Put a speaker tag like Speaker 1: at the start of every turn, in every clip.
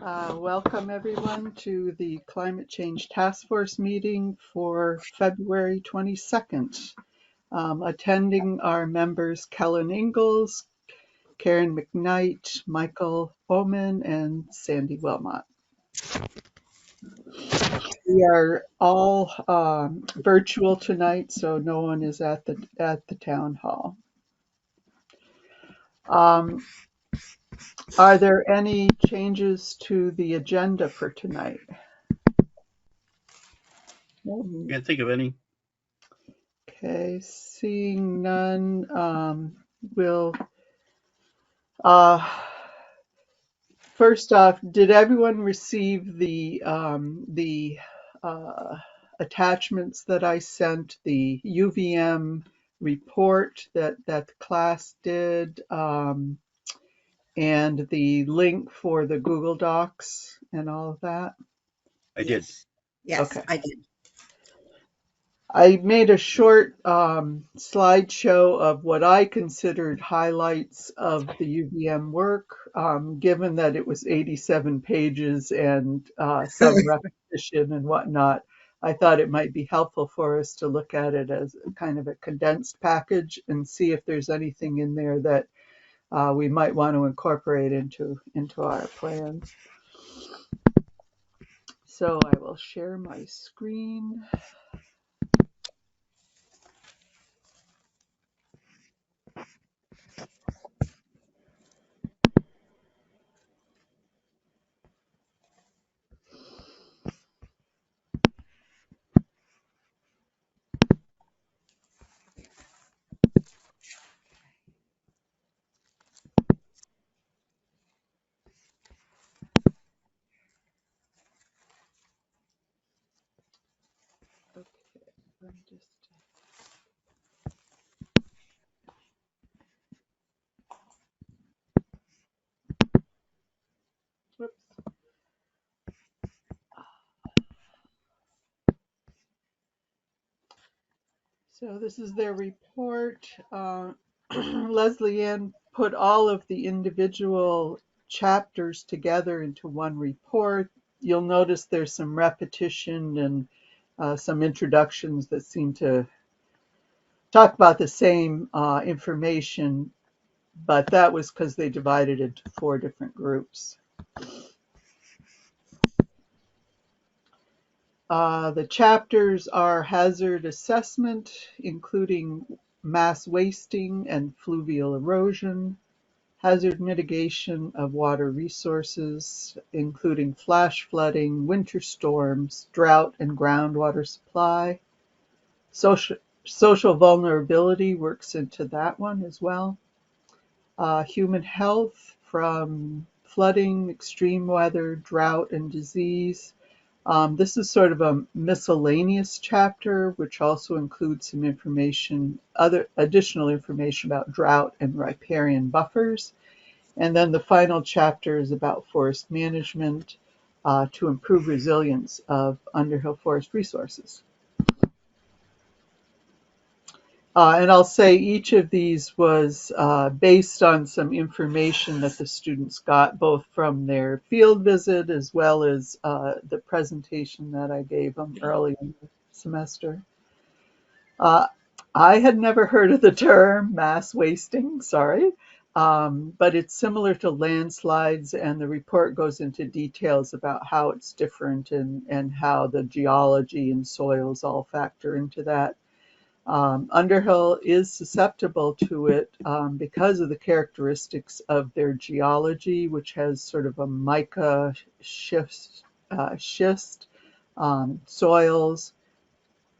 Speaker 1: Welcome everyone to the Climate Change Task Force meeting for February 22nd. Attending are members Kellen Ingalls, Karen McKnight, Michael Bowman, and Sandy Wilmot. We are all virtual tonight, so no one is at the town hall. Are there any changes to the agenda for tonight?
Speaker 2: Can't think of any.
Speaker 1: Okay, seeing none, we'll first off, did everyone receive the attachments that I sent, the UVM report that the class did, and the link for the Google Docs and all of that?
Speaker 2: I did.
Speaker 3: Yes,
Speaker 1: Okay.
Speaker 3: I did.
Speaker 1: I made a short slideshow of what I considered highlights of the UVM work, given that it was 87 pages and some repetition and whatnot. I thought it might be helpful for us to look at it as kind of a condensed package and see if there's anything in there that we might want to incorporate into our plans. So I will share my screen. Okay, let me just. Whoops. So this is their report. Leslie Ann put all of the individual chapters together into one report. You'll notice there's some repetition and some introductions that seem to talk about the same information, but that was because they divided it into 4 different groups. The chapters are hazard assessment, including mass wasting and fluvial erosion, hazard mitigation of water resources, including flash flooding, winter storms, drought and groundwater supply. Social vulnerability works into that one as well. Human health, from flooding, extreme weather, drought, and disease. This is sort of a miscellaneous chapter, which also includes some information, additional information about drought and riparian buffers. And then the final chapter is about forest management to improve resilience of Underhill forest resources. And I'll say each of these was based on some information that the students got both from their field visit as well as the presentation that I gave them early in the semester. I had never heard of the term mass wasting, sorry, but it's similar to landslides, and the report goes into details about how it's different and how the geology and soils all factor into that. Underhill is susceptible to it because of the characteristics of their geology, which has sort of a mica schist, soils,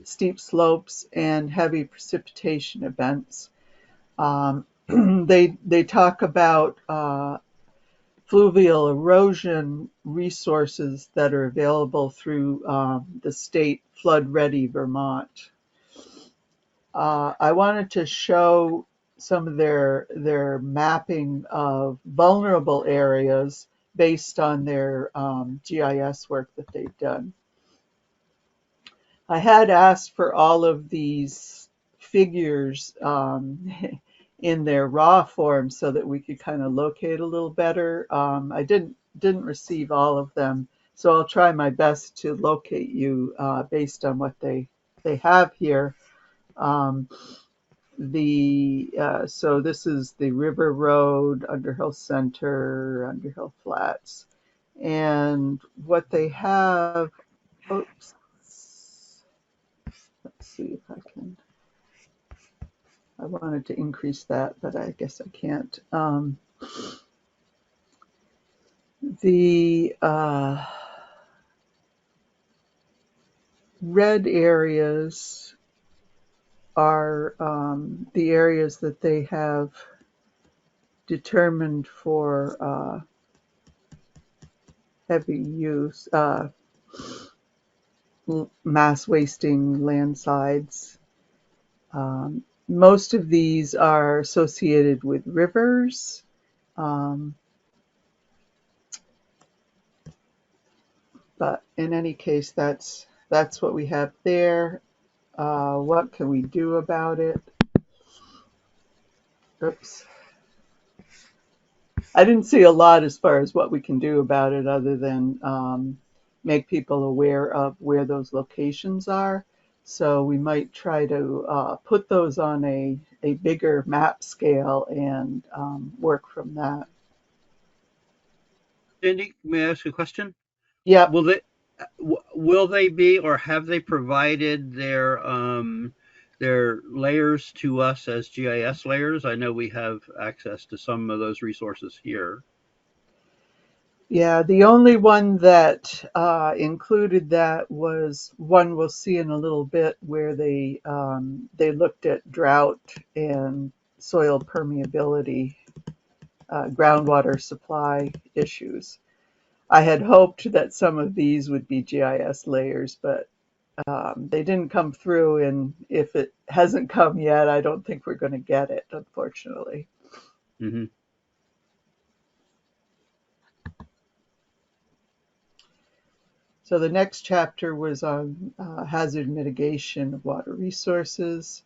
Speaker 1: steep slopes, and heavy precipitation events. They talk about fluvial erosion resources that are available through the state Flood Ready Vermont. I wanted to show some of their mapping of vulnerable areas based on their GIS work that they've done. I had asked for all of these figures in their raw form so that we could kind of locate a little better. I didn't didn't receive all of them, so I'll try my best to locate you based on what they have here. Um, so this is the River Road, Underhill Center, Underhill Flats, and what they have. Oops. Let's see if I can. I wanted to increase that, but I guess I can't. The red areas are the areas that they have determined for heavy use, mass wasting landslides. Most of these are associated with rivers. Um, but in any case, that's what we have there. What can we do about it? Oops. I didn't see a lot as far as what we can do about it other than make people aware of where those locations are. So we might try to put those on a bigger map scale and work from that.
Speaker 2: Cindy, may I ask a question?
Speaker 1: Yep.
Speaker 2: Will they be, or have they provided their layers to us as GIS layers? I know we have access to some of those resources here.
Speaker 1: Yeah, the only one that included that was one we'll see in a little bit, where they looked at drought and soil permeability, groundwater supply issues. I had hoped that some of these would be GIS layers, but they didn't come through, and if it hasn't come yet, I don't think we're going to get it, unfortunately.
Speaker 2: Hmm.
Speaker 1: So the next chapter was on hazard mitigation of water resources.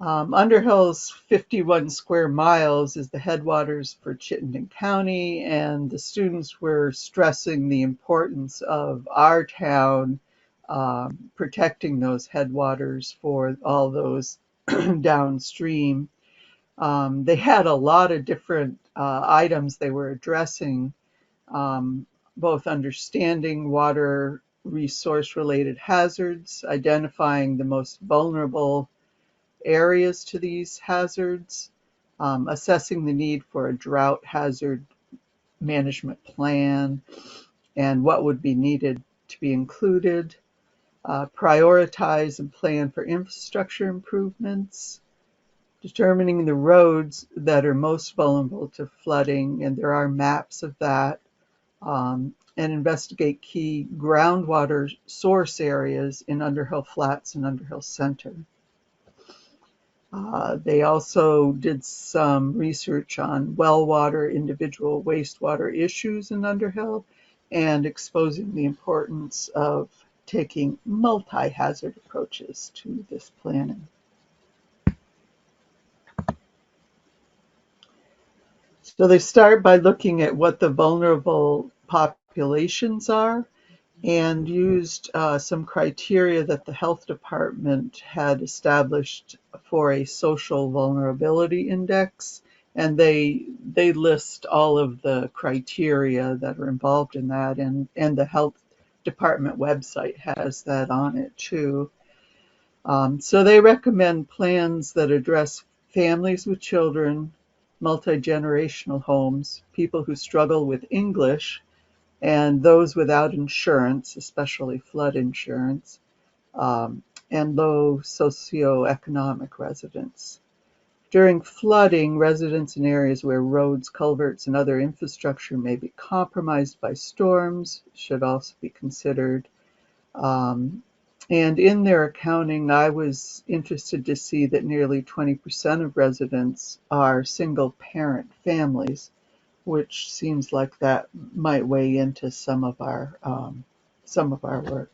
Speaker 1: Underhill's 51 square miles is the headwaters for Chittenden County, and the students were stressing the importance of our town protecting those headwaters for all those downstream. They had a lot of different items they were addressing, um, both understanding water resource related hazards, identifying the most vulnerable areas to these hazards, assessing the need for a drought hazard management plan and what would be needed to be included, prioritize and plan for infrastructure improvements, determining the roads that are most vulnerable to flooding, and there are maps of that, and investigate key groundwater source areas in Underhill Flats and Underhill Center. They also did some research on well water, individual wastewater issues in Underhill, and exposing the importance of taking multi-hazard approaches to this planning. So they start by looking at what the vulnerable populations are and used some criteria that the health department had established for a social vulnerability index. And they list all of the criteria that are involved in that, and the health department website has that on it too. So they recommend plans that address families with children, multi-generational homes, people who struggle with English, and those without insurance, especially flood insurance, and low socioeconomic residents. During flooding, residents in areas where roads, culverts, and other infrastructure may be compromised by storms should also be considered. Um, and in their accounting, I was interested to see that nearly 20% of residents are single parent families, which seems like that might weigh into some of our work.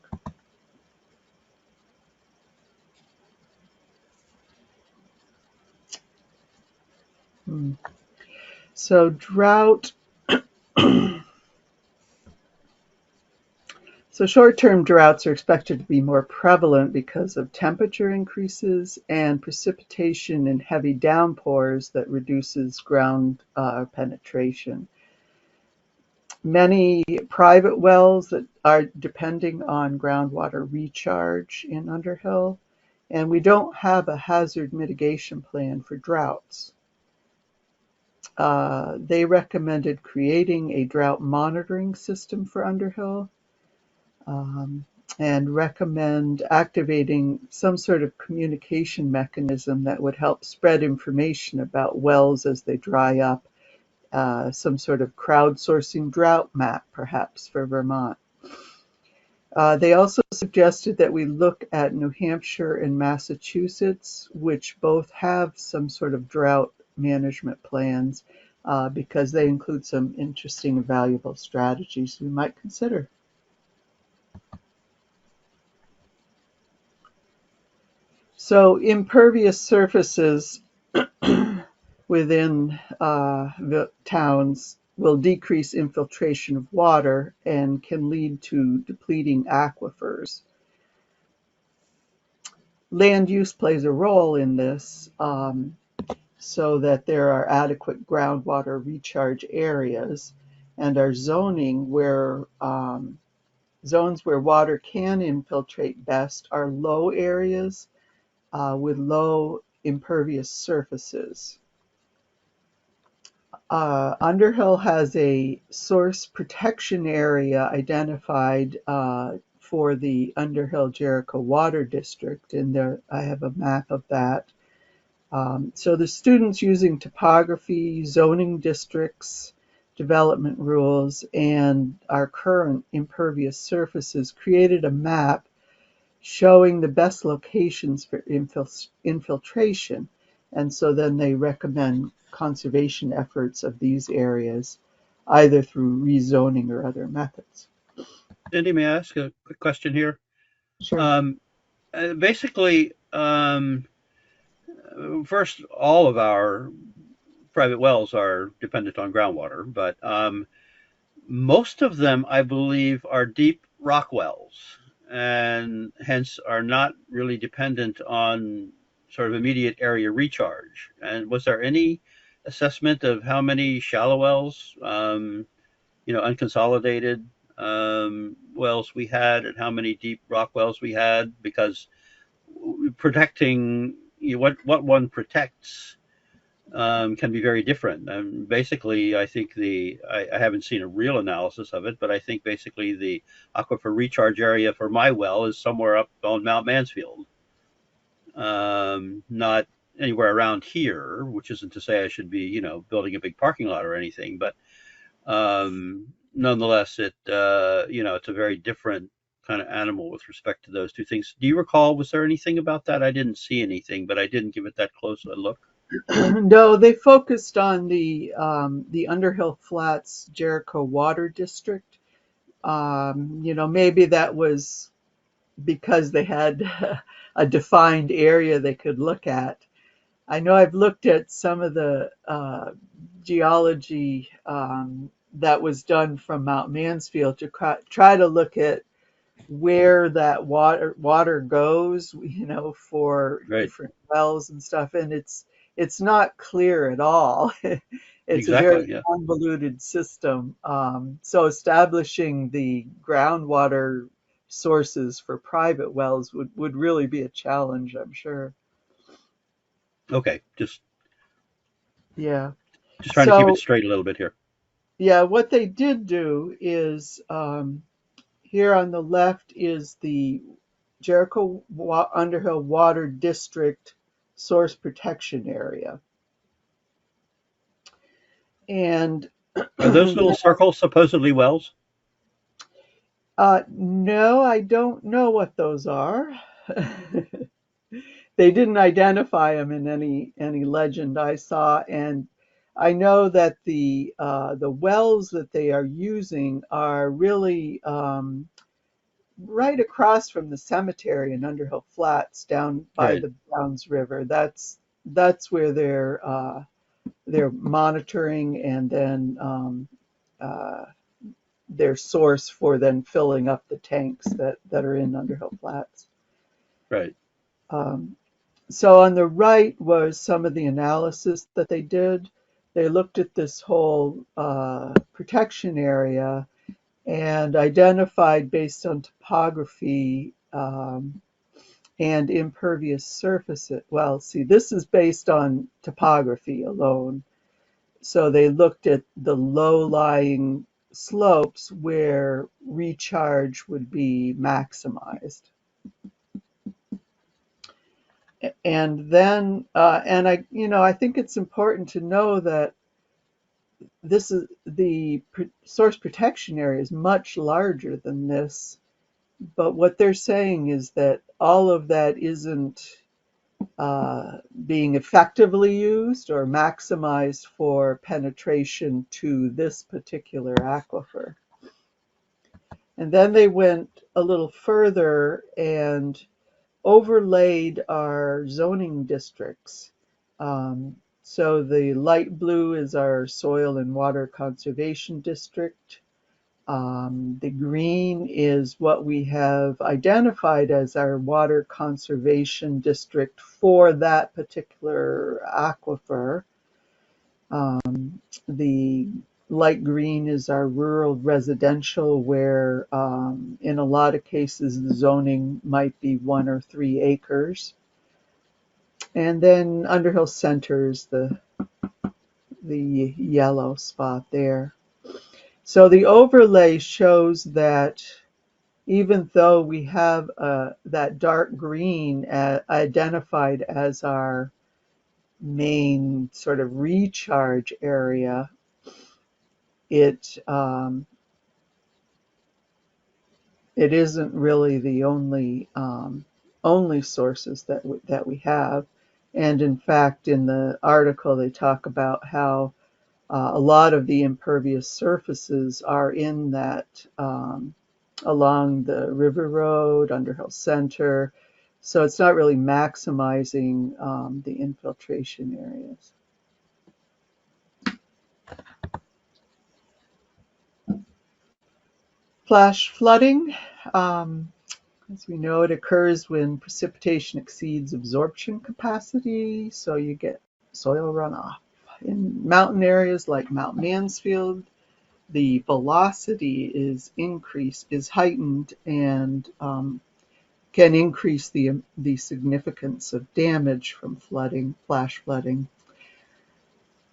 Speaker 1: Hmm. So drought So short-term droughts are expected to be more prevalent because of temperature increases and precipitation and heavy downpours that reduces ground penetration. Many private wells that are depending on groundwater recharge in Underhill, and we don't have a hazard mitigation plan for droughts. They recommended creating a drought monitoring system for Underhill, um, and recommend activating some sort of communication mechanism that would help spread information about wells as they dry up, some sort of crowdsourcing drought map, perhaps, for Vermont. They also suggested that we look at New Hampshire and Massachusetts, which both have some sort of drought management plans, because they include some interesting and valuable strategies we might consider. So impervious surfaces within the towns will decrease infiltration of water and can lead to depleting aquifers. Land use plays a role in this, so that there are adequate groundwater recharge areas, and our zoning where zones where water can infiltrate best are low areas with low impervious surfaces. Underhill has a source protection area identified for the Underhill Jericho Water District, and there I have a map of that. So the students using topography, zoning districts, development rules, and our current impervious surfaces created a map showing the best locations for infiltration. And so then they recommend conservation efforts of these areas, either through rezoning or other methods.
Speaker 2: Cindy, may I ask a quick question here?
Speaker 1: Sure.
Speaker 2: Um, Basically, first, all of our private wells are dependent on groundwater, but most of them, I believe, are deep rock wells and hence are not really dependent on sort of immediate area recharge. And was there any assessment of how many shallow wells, unconsolidated wells we had and how many deep rock wells we had? Because protecting what one protects can be very different. And basically, I think I haven't seen a real analysis of it, but I think basically the aquifer recharge area for my well is somewhere up on Mount Mansfield, not anywhere around here. Which isn't to say I should be, building a big parking lot or anything, but nonetheless, it's a very different kind of animal with respect to those two things. Do you recall? Was there anything about that? I didn't see anything, but I didn't give it that close a look.
Speaker 1: No, they focused on the Underhill Flats Jericho Water District. Maybe that was because they had a defined area they could look at. I know I've looked at some of the geology that was done from Mount Mansfield to try to look at where that water goes, for
Speaker 2: Right.
Speaker 1: different wells and stuff, and it's not clear at all. It's a very
Speaker 2: Exactly. Yeah.
Speaker 1: convoluted system. So establishing the groundwater sources for private wells would really be a challenge, I'm sure.
Speaker 2: Okay.
Speaker 1: Yeah.
Speaker 2: Just trying to keep it
Speaker 1: So
Speaker 2: straight a little bit here.
Speaker 1: yeah, what they did do is, here on the left is the Jericho Underhill Water District Source Protection Area. And
Speaker 2: Are those little circles supposedly wells?
Speaker 1: no, I don't know what those are. They didn't identify them in any legend I saw, and I know that the wells that they are using are really right across from the cemetery in Underhill Flats, down by
Speaker 2: Right.
Speaker 1: the Browns River. That's where they're monitoring and then uh, their source for then filling up the tanks that are in Underhill Flats.
Speaker 2: Right.
Speaker 1: Um, so on the right was some of the analysis that they did. They looked at this whole protection area and identified based on topography and impervious surfaces. Well, see, this is based on topography alone. So they looked at the low-lying slopes where recharge would be maximized. And then, I think it's important to know that this is the source protection area is much larger than this. But what they're saying is that all of that isn't being effectively used or maximized for penetration to this particular aquifer. And then they went a little further and overlaid our zoning districts. So the light blue is our soil and water conservation district. The green is what we have identified as our water conservation district for that particular aquifer. The light green is our rural residential where in a lot of cases the zoning might be 1 or 3 acres. And then Underhill Center is the yellow spot there. So the overlay shows that even though we have that dark green identified as our main sort of recharge area, it isn't really the only sources that we have. And in fact, in the article, they talk about how a lot of the impervious surfaces are in that along the River Road, Underhill Center. So it's not really maximizing the infiltration areas. Flash flooding. As we know, it occurs when precipitation exceeds absorption capacity, so you get soil runoff. In mountain areas like Mount Mansfield, the velocity is heightened and can increase the significance of damage from flooding, flash flooding.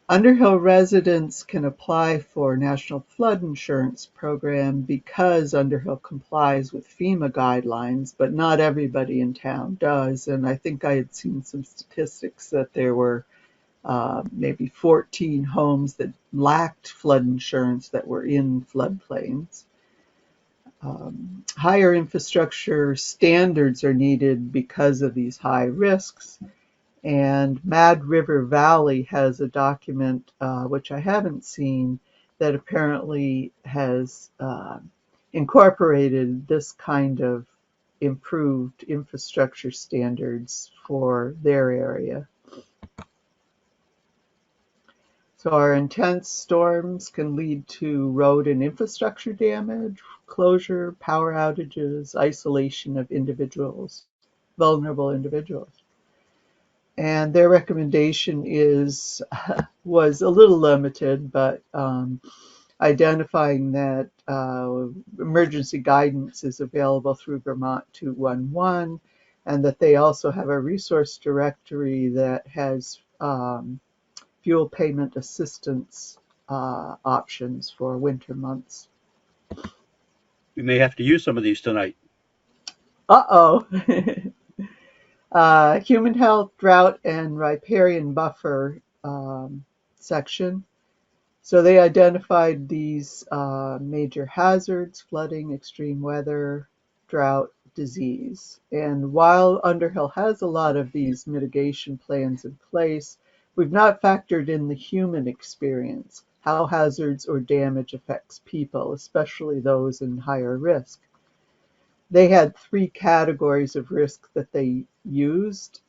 Speaker 1: Underhill residents can apply for National Flood Insurance Program because Underhill complies with FEMA guidelines, but not everybody in town does. And I think I had seen some statistics that there were maybe 14 homes that lacked flood insurance that were in floodplains. Higher infrastructure standards are needed because of these high risks. And Mad River Valley has a document, which I haven't seen, that apparently has incorporated this kind of improved infrastructure standards for their area. So our intense storms can lead to road and infrastructure damage, closure, power outages, isolation of vulnerable individuals. And their recommendation was a little limited, but identifying that emergency guidance is available through Vermont 211, and that they also have a resource directory that has fuel payment assistance options for winter months.
Speaker 2: We may have to use some of these tonight.
Speaker 1: Uh-oh. Human health, drought, and riparian buffer section. So they identified these major hazards: flooding, extreme weather, drought, disease. And while Underhill has a lot of these mitigation plans in place, we've not factored in the human experience, how hazards or damage affects people, especially those in higher risk. They had 3 categories of risk that they used: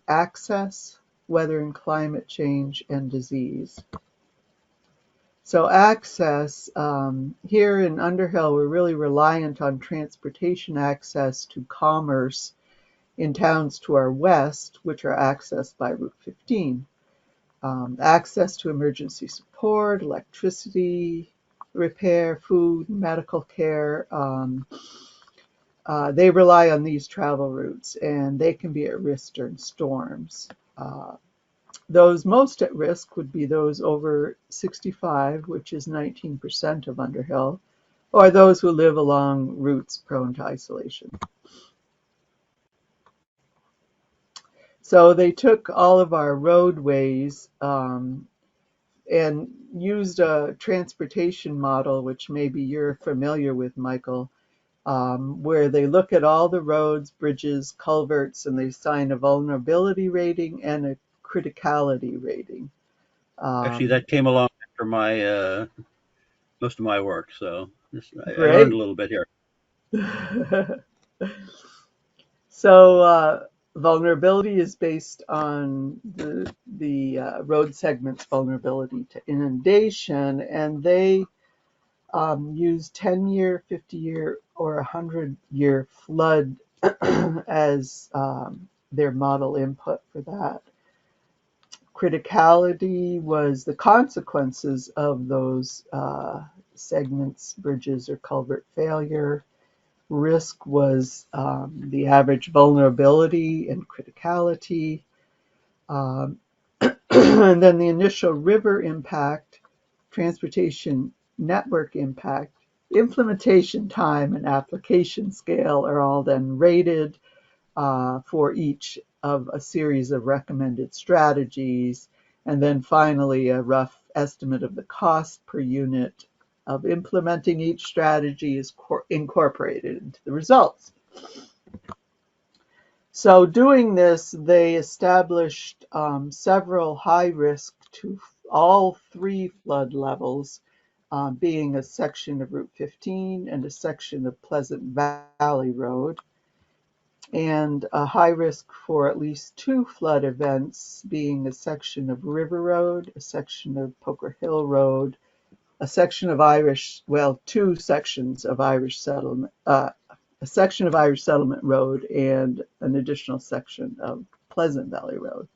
Speaker 1: access, weather and climate change, and disease. So access, here in Underhill, we're really reliant on transportation access to commerce in towns to our west, which are accessed by Route 15. Access to emergency support, electricity, repair, food, medical care. They rely on these travel routes, and they can be at risk during storms. Uh, those most at risk would be those over 65, which is 19% of Underhill, or those who live along routes prone to isolation. So they took all of our roadways and used a transportation model, which maybe you're familiar with, Michael, where they look at all the roads, bridges, culverts, and they assign a vulnerability rating and a criticality rating.
Speaker 2: Actually,
Speaker 1: Um,
Speaker 2: that came along after my most of my work, so I learned a
Speaker 1: great.
Speaker 2: little bit here.
Speaker 1: So vulnerability is based on the road segment's vulnerability to inundation, and they use 10-year, 50-year, or 100-year flood as their model input for that. Criticality was the consequences of those segments, bridges, or culvert failure. Risk was the average vulnerability and criticality. Um, and then the initial river impact, transportation network impact, implementation time, and application scale are all then rated for each of a series of recommended strategies. And then finally, a rough estimate of the cost per unit of implementing each strategy is incorporated into the results. So doing this, they established several high risk to all three flood levels, being a section of Route 15 and a section of Pleasant Valley Road, and a high risk for at least two flood events, being a section of River Road, a section of Poker Hill Road, a section of Irish, well, two sections of Irish Settlement, a section of Irish Settlement Road, and an additional section of Pleasant Valley Road.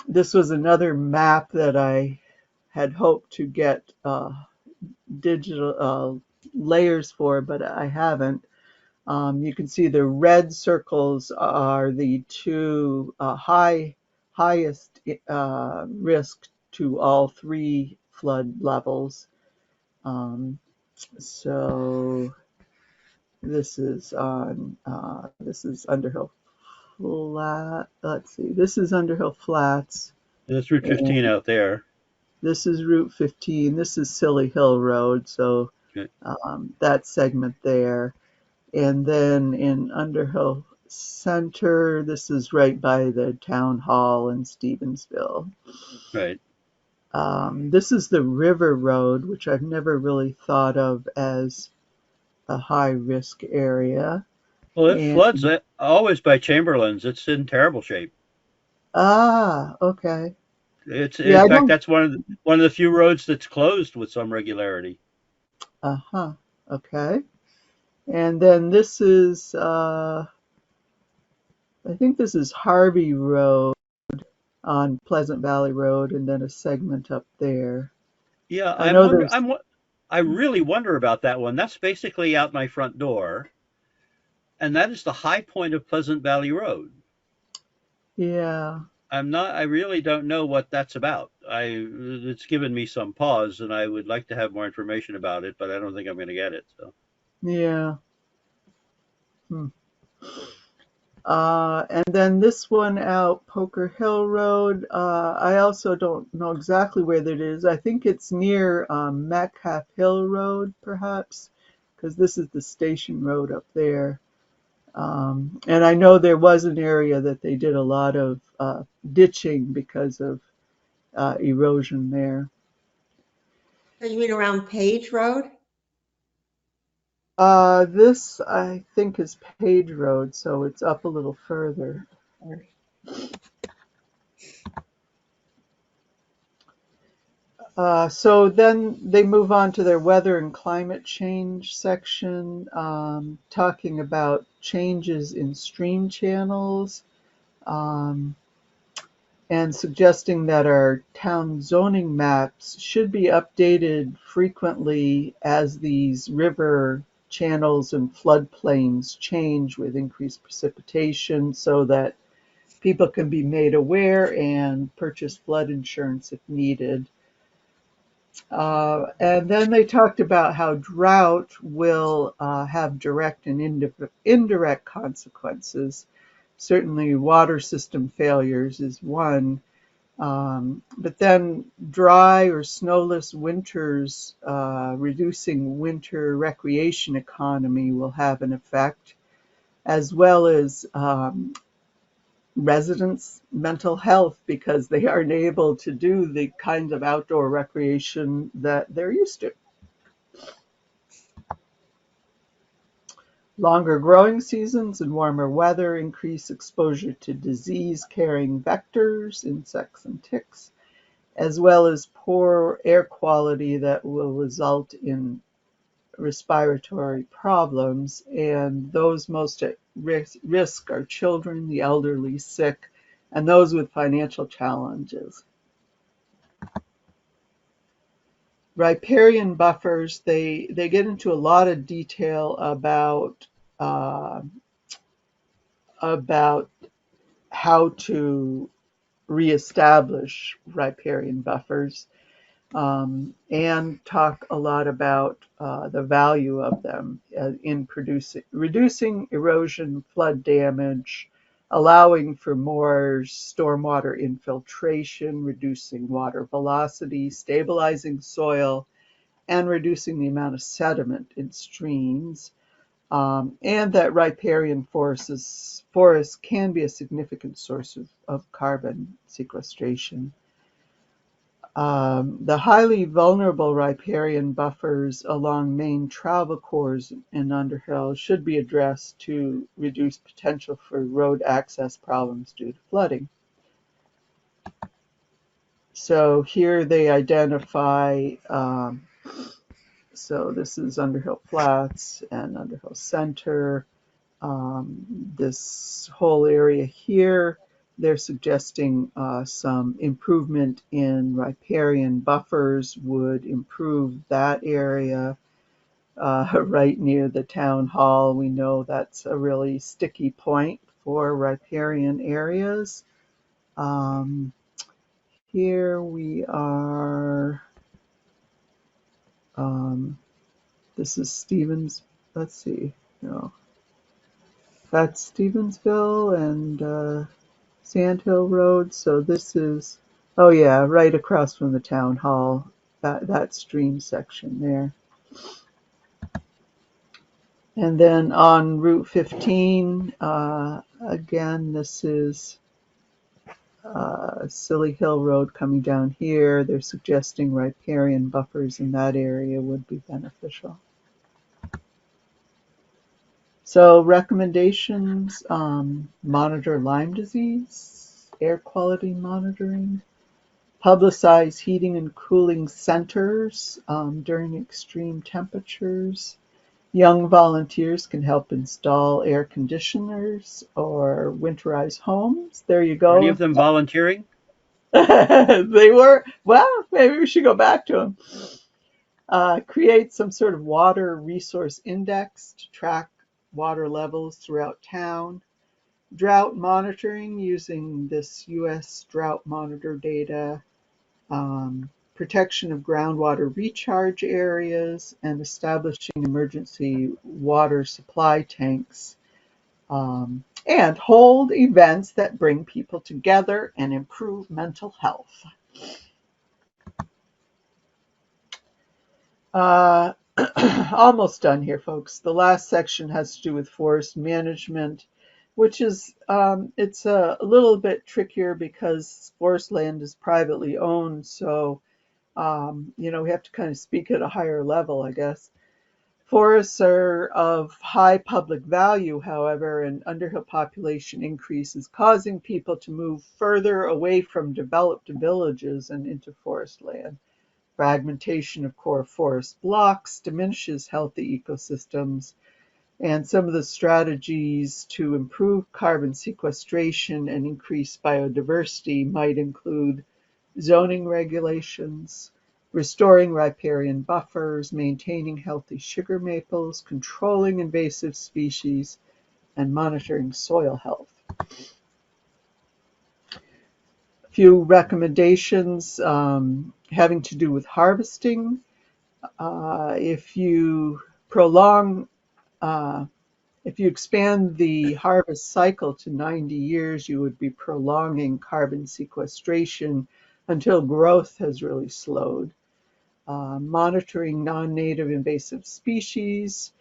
Speaker 1: This was another map that I had hoped to get digital layers for, but I haven't. You can see the red circles are the two highest risk to all three flood levels. Um, so this is Underhill Flat. Let's see. This is Underhill Flats,
Speaker 2: That's Route
Speaker 1: and
Speaker 2: 15 out there.
Speaker 1: this is Route 15. This is Silly Hill Road. So
Speaker 2: Okay.
Speaker 1: that segment there. And then in Underhill Center, this is right by the town hall in Stevensville.
Speaker 2: Right.
Speaker 1: This is the River Road, which I've never really thought of as a high risk area.
Speaker 2: Well, it
Speaker 1: And
Speaker 2: floods always by Chamberlain's. It's in terrible shape.
Speaker 1: okay.
Speaker 2: It's in
Speaker 1: Yeah, I
Speaker 2: fact
Speaker 1: don't.
Speaker 2: that's one of the few roads that's closed with some regularity.
Speaker 1: Uh-huh. Okay. And then this is, I think this is Harvey Road on Pleasant Valley Road, and then a segment up there.
Speaker 2: Yeah,
Speaker 1: I know there's,
Speaker 2: I really wonder about that one. That's basically out my front door, and that is the high point of Pleasant Valley Road.
Speaker 1: yeah,
Speaker 2: I really don't know what that's about. It's given me some pause, and I would like to have more information about it, but I don't think I'm going to get it. So,
Speaker 1: yeah. Hmm. And then this one out Poker Hill Road. I also don't know exactly where that is. I think it's near Metcalf Hill Road, perhaps, because this is the station road up there. And I know there was an area that they did a lot of ditching because of erosion there.
Speaker 3: So you mean around Page Road?
Speaker 1: This, I think, is Page Road, so it's up a little further. So then they move on to their weather and climate change section, talking about changes in stream channels, um, and suggesting that our town zoning maps should be updated frequently as these river channels and floodplains change with increased precipitation so that people can be made aware and purchase flood insurance if needed. And then they talked about how drought will have direct and indirect consequences. Certainly, water system failures is one. But then dry or snowless winters, reducing winter recreation economy will have an effect, as well as residents' mental health because they aren't able to do the kinds of outdoor recreation that they're used to. Longer growing seasons and warmer weather increase exposure to disease-carrying vectors, insects and ticks, as well as poor air quality that will result in respiratory problems. And those most at risk are children, the elderly, sick, and those with financial challenges. Riparian buffers, they get into a lot of detail uh, about how to reestablish riparian buffers, and talk a lot about the value of them in reducing erosion, flood damage, allowing for more stormwater infiltration, reducing water velocity, stabilizing soil, and reducing the amount of sediment in streams. And that riparian forests can be a significant source of carbon sequestration. The highly vulnerable riparian buffers along main travel corridors in Underhill should be addressed to reduce potential for road access problems due to flooding. So here they identify, so this is Underhill Flats and Underhill Center. This whole area here, they're suggesting some improvement in riparian buffers would improve that area. Right near the town hall, we know that's a really sticky point for riparian areas. Um, Here we are, um, this is Stevens, let's see, no, that's Stevensville and Sandhill Road. So this is, oh yeah, right across from the town hall, that stream section there. And then on Route 15, again, this is Silly Hill Road coming down here. They're suggesting riparian buffers in that area would be beneficial. So recommendations, monitor Lyme disease, air quality monitoring, publicize heating and cooling centers during extreme temperatures. Young volunteers can help install air conditioners or winterize homes. There you
Speaker 2: Are any
Speaker 1: go.
Speaker 2: of them volunteering?
Speaker 1: They were, well, maybe we should go back to them. Create some sort of water resource index to track water levels throughout town. Drought monitoring using this US drought monitor data. Protection of groundwater recharge areas, and establishing emergency water supply tanks, and hold events that bring people together and improve mental health. Uh, Almost done here, folks. The last section has to do with forest management, which is it's a little bit trickier because forest land is privately owned, so we have to kind of speak at a higher level, I guess. Forests are of high public value, however, and Underhill population increase is causing people to move further away from developed villages and into forest land. Fragmentation of core forest blocks diminishes healthy ecosystems, and some of the strategies to improve carbon sequestration and increase biodiversity might include zoning regulations, restoring riparian buffers, maintaining healthy sugar maples, controlling invasive species, and monitoring soil health. A few recommendations having to do with harvesting. If you prolong If you expand the harvest cycle to 90 years, you would be prolonging carbon sequestration until growth has really slowed. Monitoring non-native invasive species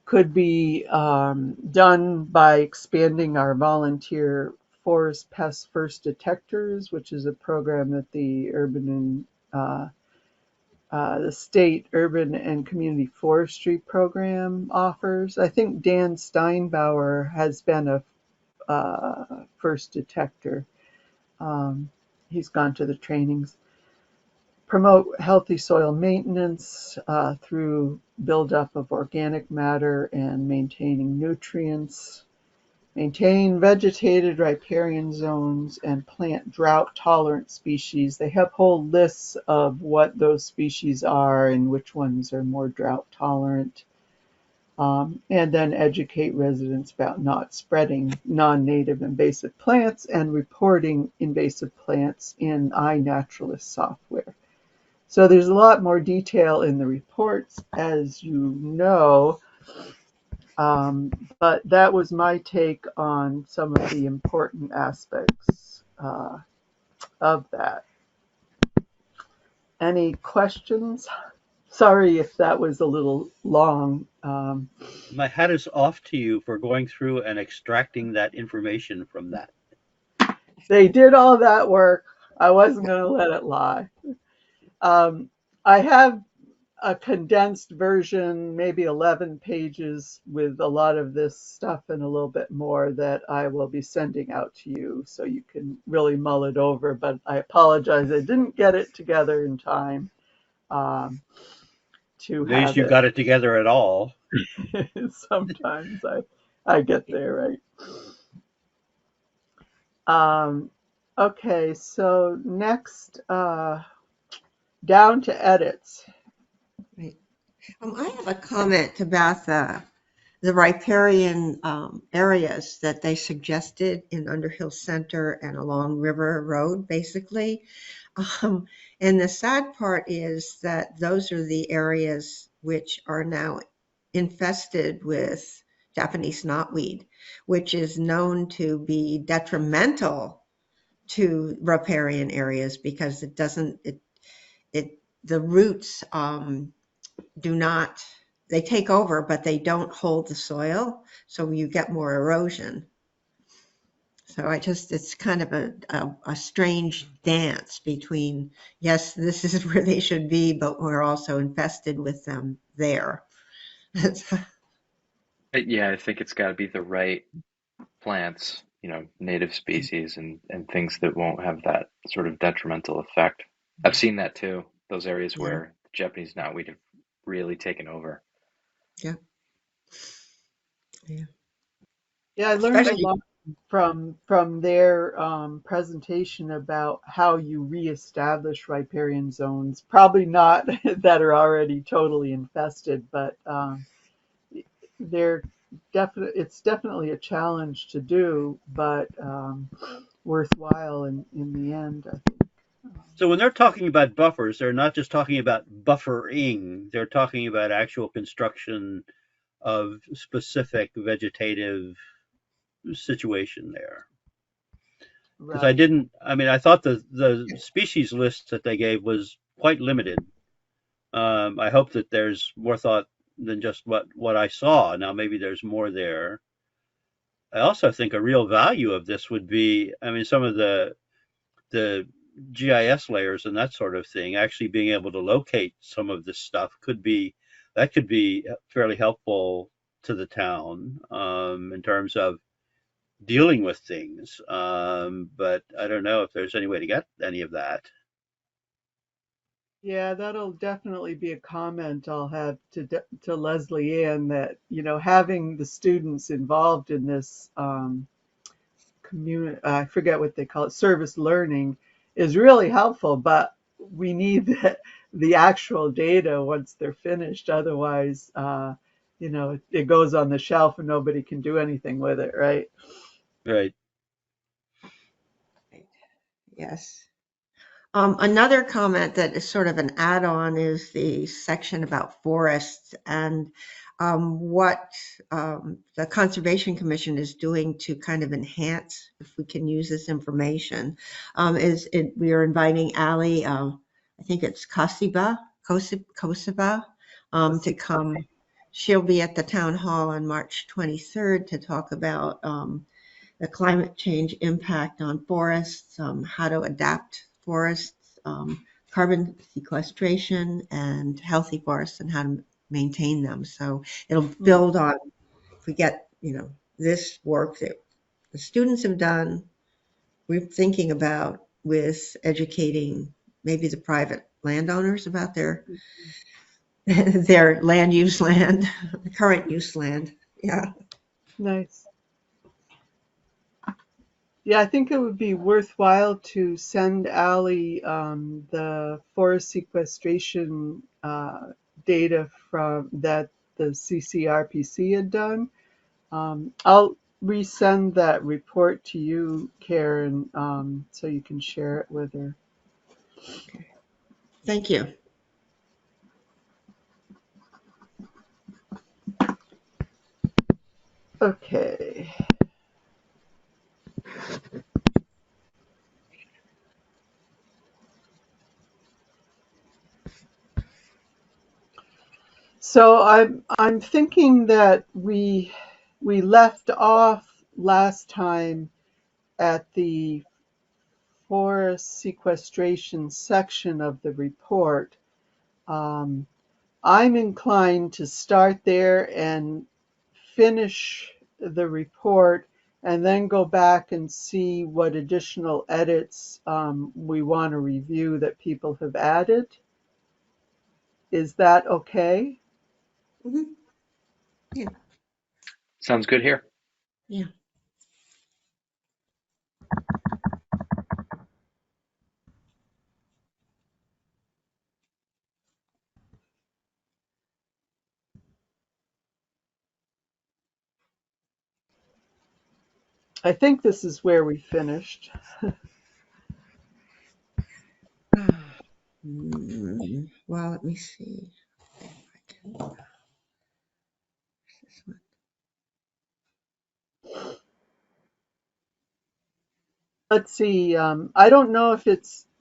Speaker 1: could be done by expanding our volunteer forest pest first detectors, which is a program that the state urban and community forestry program offers. I think Dan Steinbauer has been a first detector. He's gone to the trainings. Promote healthy soil maintenance through buildup of organic matter and maintaining nutrients. Maintain vegetated riparian zones and plant drought-tolerant species. They have whole lists of what those species are and which ones are more drought-tolerant. And then educate residents about not spreading non-native invasive plants and reporting invasive plants in iNaturalist software. So there's a lot more detail in the reports, as you know. But that was my take on some of the important aspects of that. Any questions? Sorry if that was a little long.
Speaker 2: My hat is off to you for going through and extracting that information from that.
Speaker 1: They did all that work. I wasn't going to let it lie. I have a condensed version, maybe 11 pages with a lot of this stuff and a little bit more that I will be sending out to you so you can really mull it over. But I apologize, I didn't get it together in time to
Speaker 2: Amazed
Speaker 1: have
Speaker 2: you
Speaker 1: it.
Speaker 2: got it together at all.
Speaker 1: Sometimes I get there, right? Okay, so next, down to edits.
Speaker 3: Right. I have a comment about the riparian areas that they suggested in Underhill Center and along River Road, basically. And the sad part is that those are the areas which are now infested with Japanese knotweed, which is known to be detrimental to riparian areas because the roots do not, they take over, but they don't hold the soil. So you get more erosion. So it's kind of a strange dance between, yes, this is where they should be, but we're also infested with them there.
Speaker 4: Yeah, I think it's got to be the right plants, native species and things that won't have that sort of detrimental effect. I've seen that too, those areas
Speaker 3: Yeah,
Speaker 4: where the Japanese knotweed have really taken over.
Speaker 3: yeah, yeah.
Speaker 1: Yeah, I learned a
Speaker 3: Especially,
Speaker 1: lot from their presentation about how you reestablish riparian zones. Probably not that are already totally infested, but they're it's definitely a challenge to do, but worthwhile in the end, I think.
Speaker 2: So when they're talking about buffers, they're not just talking about buffering, they're talking about actual construction of specific vegetative situation there. Because
Speaker 1: Right.
Speaker 2: I thought the species list that they gave was quite limited. I hope that there's more thought than just what I saw. Now, maybe there's more there. I also think a real value of this would be, some of the GIS layers and that sort of thing, actually being able to locate some of this stuff could be fairly helpful to the town in terms of dealing with things. But I don't know if there's any way to get any of that.
Speaker 1: Yeah, that'll definitely be a comment I'll have to Leslie Ann that, having the students involved in this I forget what they call it, service learning is really helpful, but we need the actual data once they're finished. Otherwise, it goes on the shelf and nobody can do anything with it, right?
Speaker 2: Right.
Speaker 3: Yes. Another comment that is sort of an add-on is the section about forests and what the Conservation Commission is doing to kind of enhance, if we can use this information, we are inviting Ali, I think it's Kosiba, to come. She'll be at the town hall on March 23rd to talk about the climate change impact on forests, how to adapt forests, carbon sequestration, and healthy forests, and how to maintain them. So it'll build on, if we get, this work that the students have done, we're thinking about with educating maybe the private landowners about their their land use land, current use land. Yeah.
Speaker 1: Nice. Yeah, I think it would be worthwhile to send Ally the forest sequestration data from that the CCRPC had done. I'll resend that report to you, Karen, so you can share it with her.
Speaker 3: Okay. Thank you.
Speaker 1: Okay. So I'm thinking that we left off last time at the forest sequestration section of the report. Um, I'm inclined to start there and finish the report and then go back and see what additional edits we want to review that people have added. Is that okay?
Speaker 3: Mhm. Yeah.
Speaker 4: Sounds good here.
Speaker 3: Yeah.
Speaker 1: I think this is where we finished.
Speaker 3: Well, let me see if I can. This one.
Speaker 1: Let's see. I don't know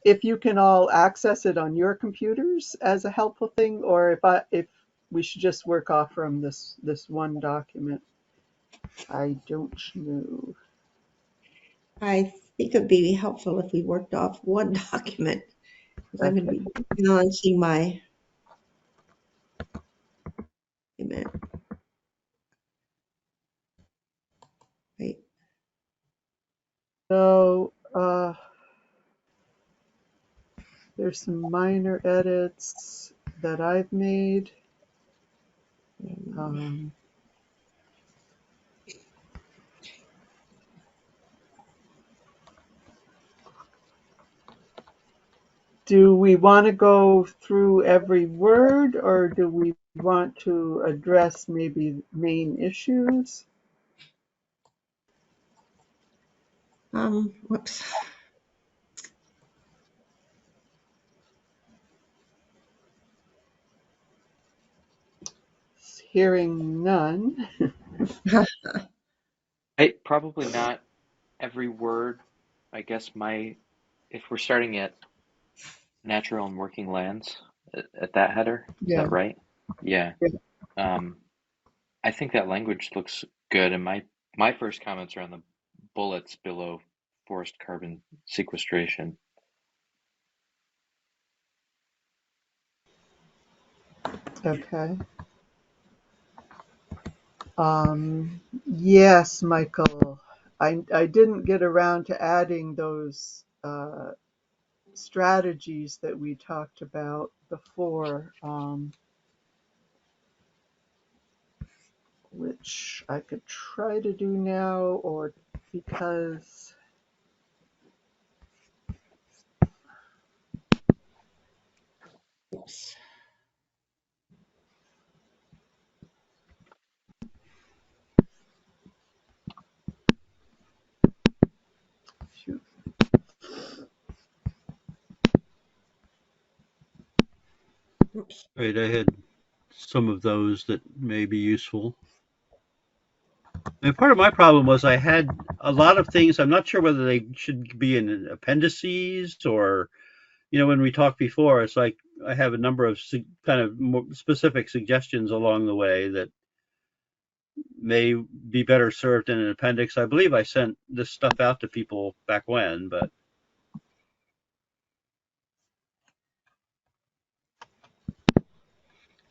Speaker 1: if you can all access it on your computers as a helpful thing, or if we should just work off from this one document. I don't know.
Speaker 3: I think it'd be helpful if we worked off one document because I'm going to
Speaker 1: Okay.
Speaker 3: be balancing my document. Wait.
Speaker 1: So there's some minor edits that I've made. Um, do we want to go through every word, or do we want to address maybe main issues?
Speaker 3: Whoops.
Speaker 1: Hearing none.
Speaker 4: Hey, probably not every word. I guess if we're starting at natural and working lands at that header, is
Speaker 1: Yeah.
Speaker 4: that right? Yeah. Um, I think that language looks good, and my first comments are on the bullets below forest carbon sequestration.
Speaker 1: Okay. Yes, Michael. I didn't get around to adding those strategies that we talked about before, which I could try to do now, or because
Speaker 3: Oops.
Speaker 1: shoot,
Speaker 3: Oops.
Speaker 2: Right, I had some of those that may be useful. And part of my problem was I had a lot of things. I'm not sure whether they should be in appendices or, when we talked before, it's like I have a number of kind of more specific suggestions along the way that may be better served in an appendix. I believe I sent this stuff out to people back when, but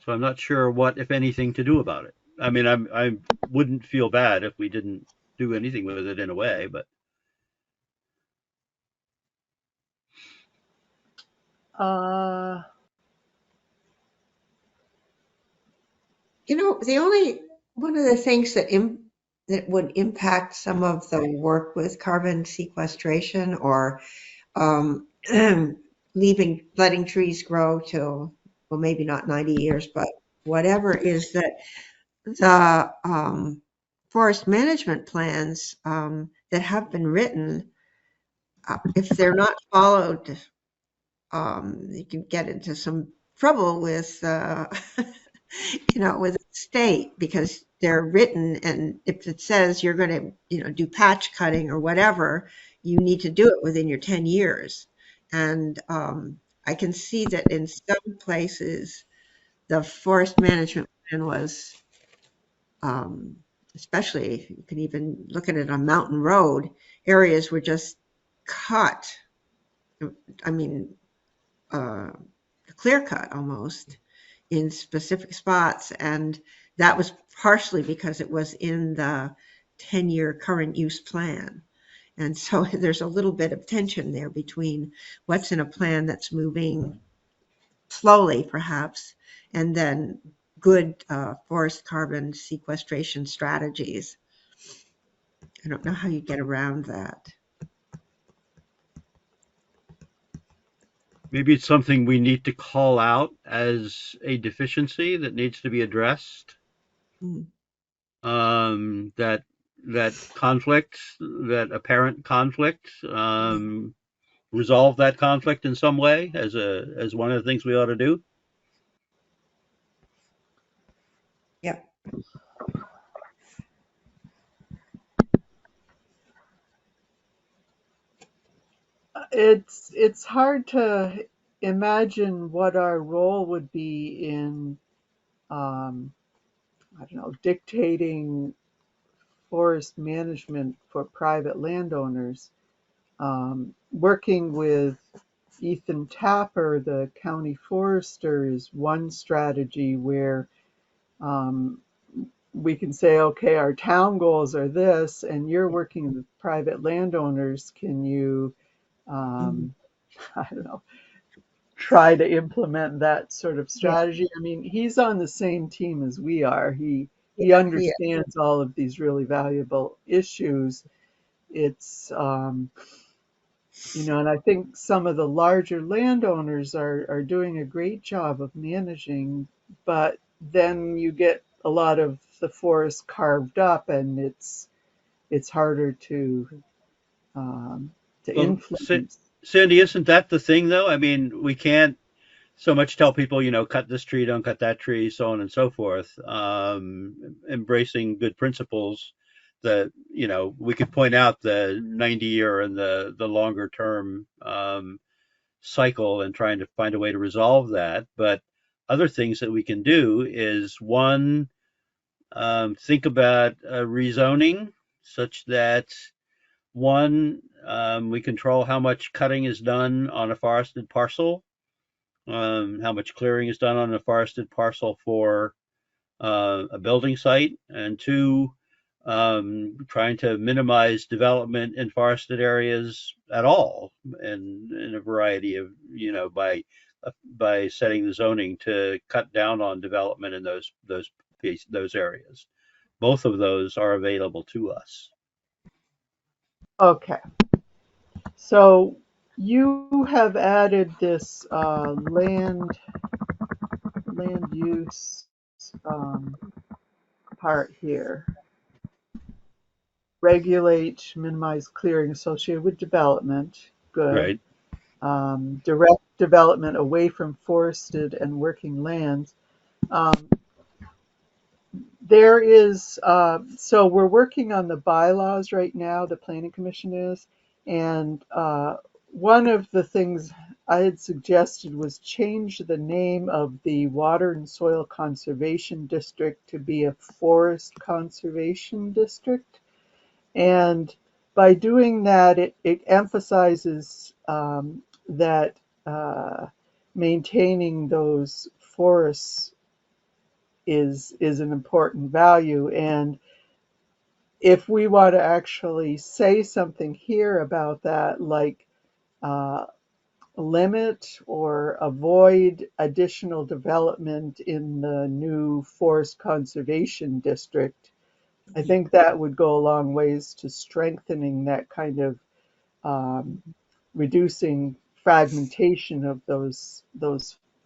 Speaker 2: so I'm not sure what, if anything, to do about it. I mean, I wouldn't feel bad if we didn't do anything with it in a way, but
Speaker 1: uh,
Speaker 3: The only one of the things that would impact some of the work with carbon sequestration or um, letting trees grow till, well, maybe not 90 years, but whatever, is that the forest management plans that have been written, if they're not followed, you can get into some trouble with, with the state because they're written, and if it says you're going to, do patch cutting or whatever, you need to do it within your 10 years. And I can see that in some places, the forest management plan was, um, especially, you can even look at it on Mountain Road, areas were just cut. I mean, uh, clear cut almost in specific spots. And that was partially because it was in the 10-year current use plan. And so there's a little bit of tension there between what's in a plan that's moving slowly, perhaps, and then good forest carbon sequestration strategies. I don't know how you get around that.
Speaker 2: maybe it's something we need to call out as a deficiency that needs to be addressed.
Speaker 3: Hmm.
Speaker 2: That conflict, that apparent conflict, resolve that conflict in some way as one of the things we ought to do.
Speaker 3: Yep.
Speaker 1: it's hard to imagine what our role would be in, um, I don't know, dictating forest management for private landowners. Working with Ethan Tapper, the county forester, is one strategy where um, we can say, okay, our town goals are this, and you're working with private landowners. Can you,
Speaker 3: Mhm.
Speaker 1: um, I don't know, try to implement that sort of
Speaker 3: Yeah.
Speaker 1: strategy? I mean, he's on the same team as we are. He
Speaker 3: Yeah. Yeah.
Speaker 1: understands all of these really valuable issues. It's and I think some of the larger landowners are doing a great job of managing, but then you get a lot of the forest carved up, and it's harder um, to
Speaker 2: Well,
Speaker 1: influence.
Speaker 2: Sandy, isn't that the thing though? I mean, we can't so much tell people, cut this tree, don't cut that tree, so on and so forth. Embracing good principles that, we could point out the 90-year and the longer term cycle and trying to find a way to resolve that. But other things that we can do is one, think about rezoning such that one, we control how much cutting is done on a forested parcel, how much clearing is done on a forested parcel for a building site, and two, trying to minimize development in forested areas at all, and in a variety of, by setting the zoning to cut down on development in those areas. Both of those are available to us.
Speaker 1: Okay. So you have added this land use part here. Regulate, minimize clearing associated with development. Good.
Speaker 2: Right.
Speaker 1: Direct development away from forested and working lands. Um, There is, so we're working on the bylaws right now, the planning commission is, and one of the things I had suggested was change the name of the Water and Soil Conservation District to be a Forest Conservation District. And by doing that, it emphasizes that maintaining those forests is an important value. And if we want to actually say something here about that, like uh, limit or avoid additional development in the new forest conservation district, I think that would go a long ways to strengthening that kind of um, reducing fragmentation of those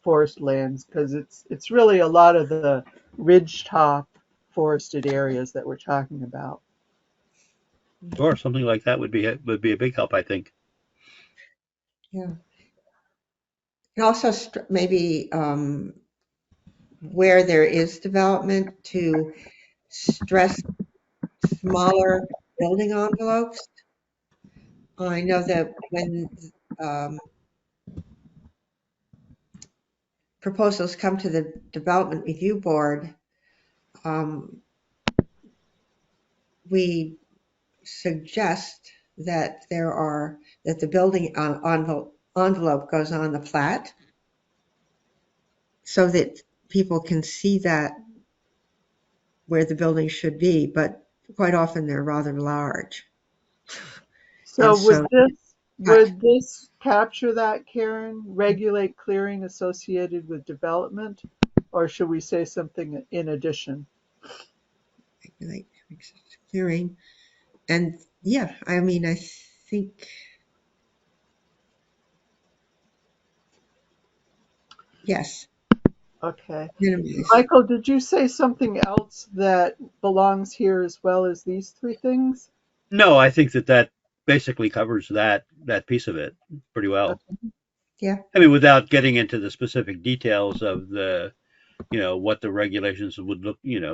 Speaker 1: forest lands, because it's really a lot of the ridgetop forested areas that we're talking about.
Speaker 2: Sure, something like that would be a big help, I think.
Speaker 3: Yeah. And also maybe where there is development to stress smaller building envelopes. I know that when um, proposals come to the Development Review Board, um, we suggest that that the building envelope goes on the plat so that people can see that where the building should be, but quite often they're rather large.
Speaker 1: So
Speaker 3: And
Speaker 1: would
Speaker 3: so
Speaker 1: this
Speaker 3: cut,
Speaker 1: would this capture that, Karen? Regulate clearing associated with development, or should we say something in addition?
Speaker 3: regulate clearing. And yeah, I mean, I think, yes,
Speaker 1: Okay.
Speaker 3: minimize.
Speaker 1: Michael, did you say something else that belongs here as well as these three things?
Speaker 2: No, I think that basically covers that piece of it pretty well.
Speaker 3: Yeah.
Speaker 2: I mean, without getting into the specific details of what the regulations would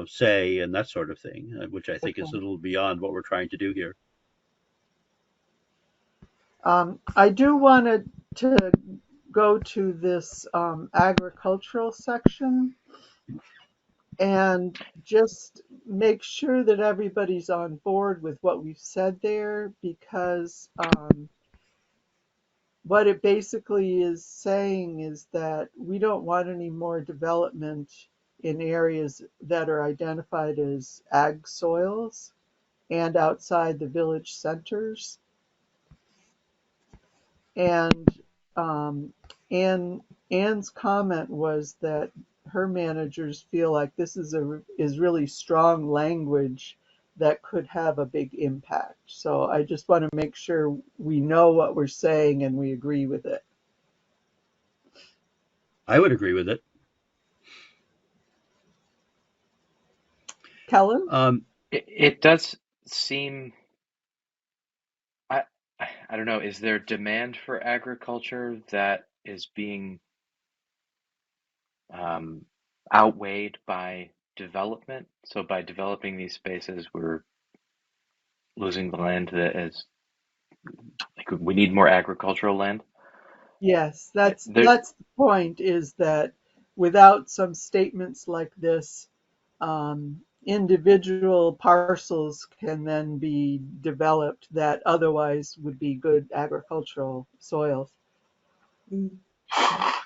Speaker 2: say and that sort of thing, which I think is a
Speaker 1: Okay.
Speaker 2: little beyond what we're trying to do here.
Speaker 1: I do want to go to this agricultural section and just make sure that everybody's on board with what we've said there, because what it basically is saying is that we don't want any more development in areas that are identified as ag soils and outside the village centers. And um, Anne, Anne's comment was that her managers feel like this is really strong language that could have a big impact. So I just want to make sure we know what we're saying and we agree with it.
Speaker 2: I would agree with it.
Speaker 1: Kellen?
Speaker 4: It does seem, I I don't know, is there demand for agriculture that is being um, outweighed by development? So by developing these spaces, we're losing the land that is like we need more agricultural land.
Speaker 1: Yes, that's
Speaker 4: There,
Speaker 1: that's the point, is that without some statements like this, individual parcels can then be developed that otherwise would be good agricultural soils.
Speaker 3: Mm,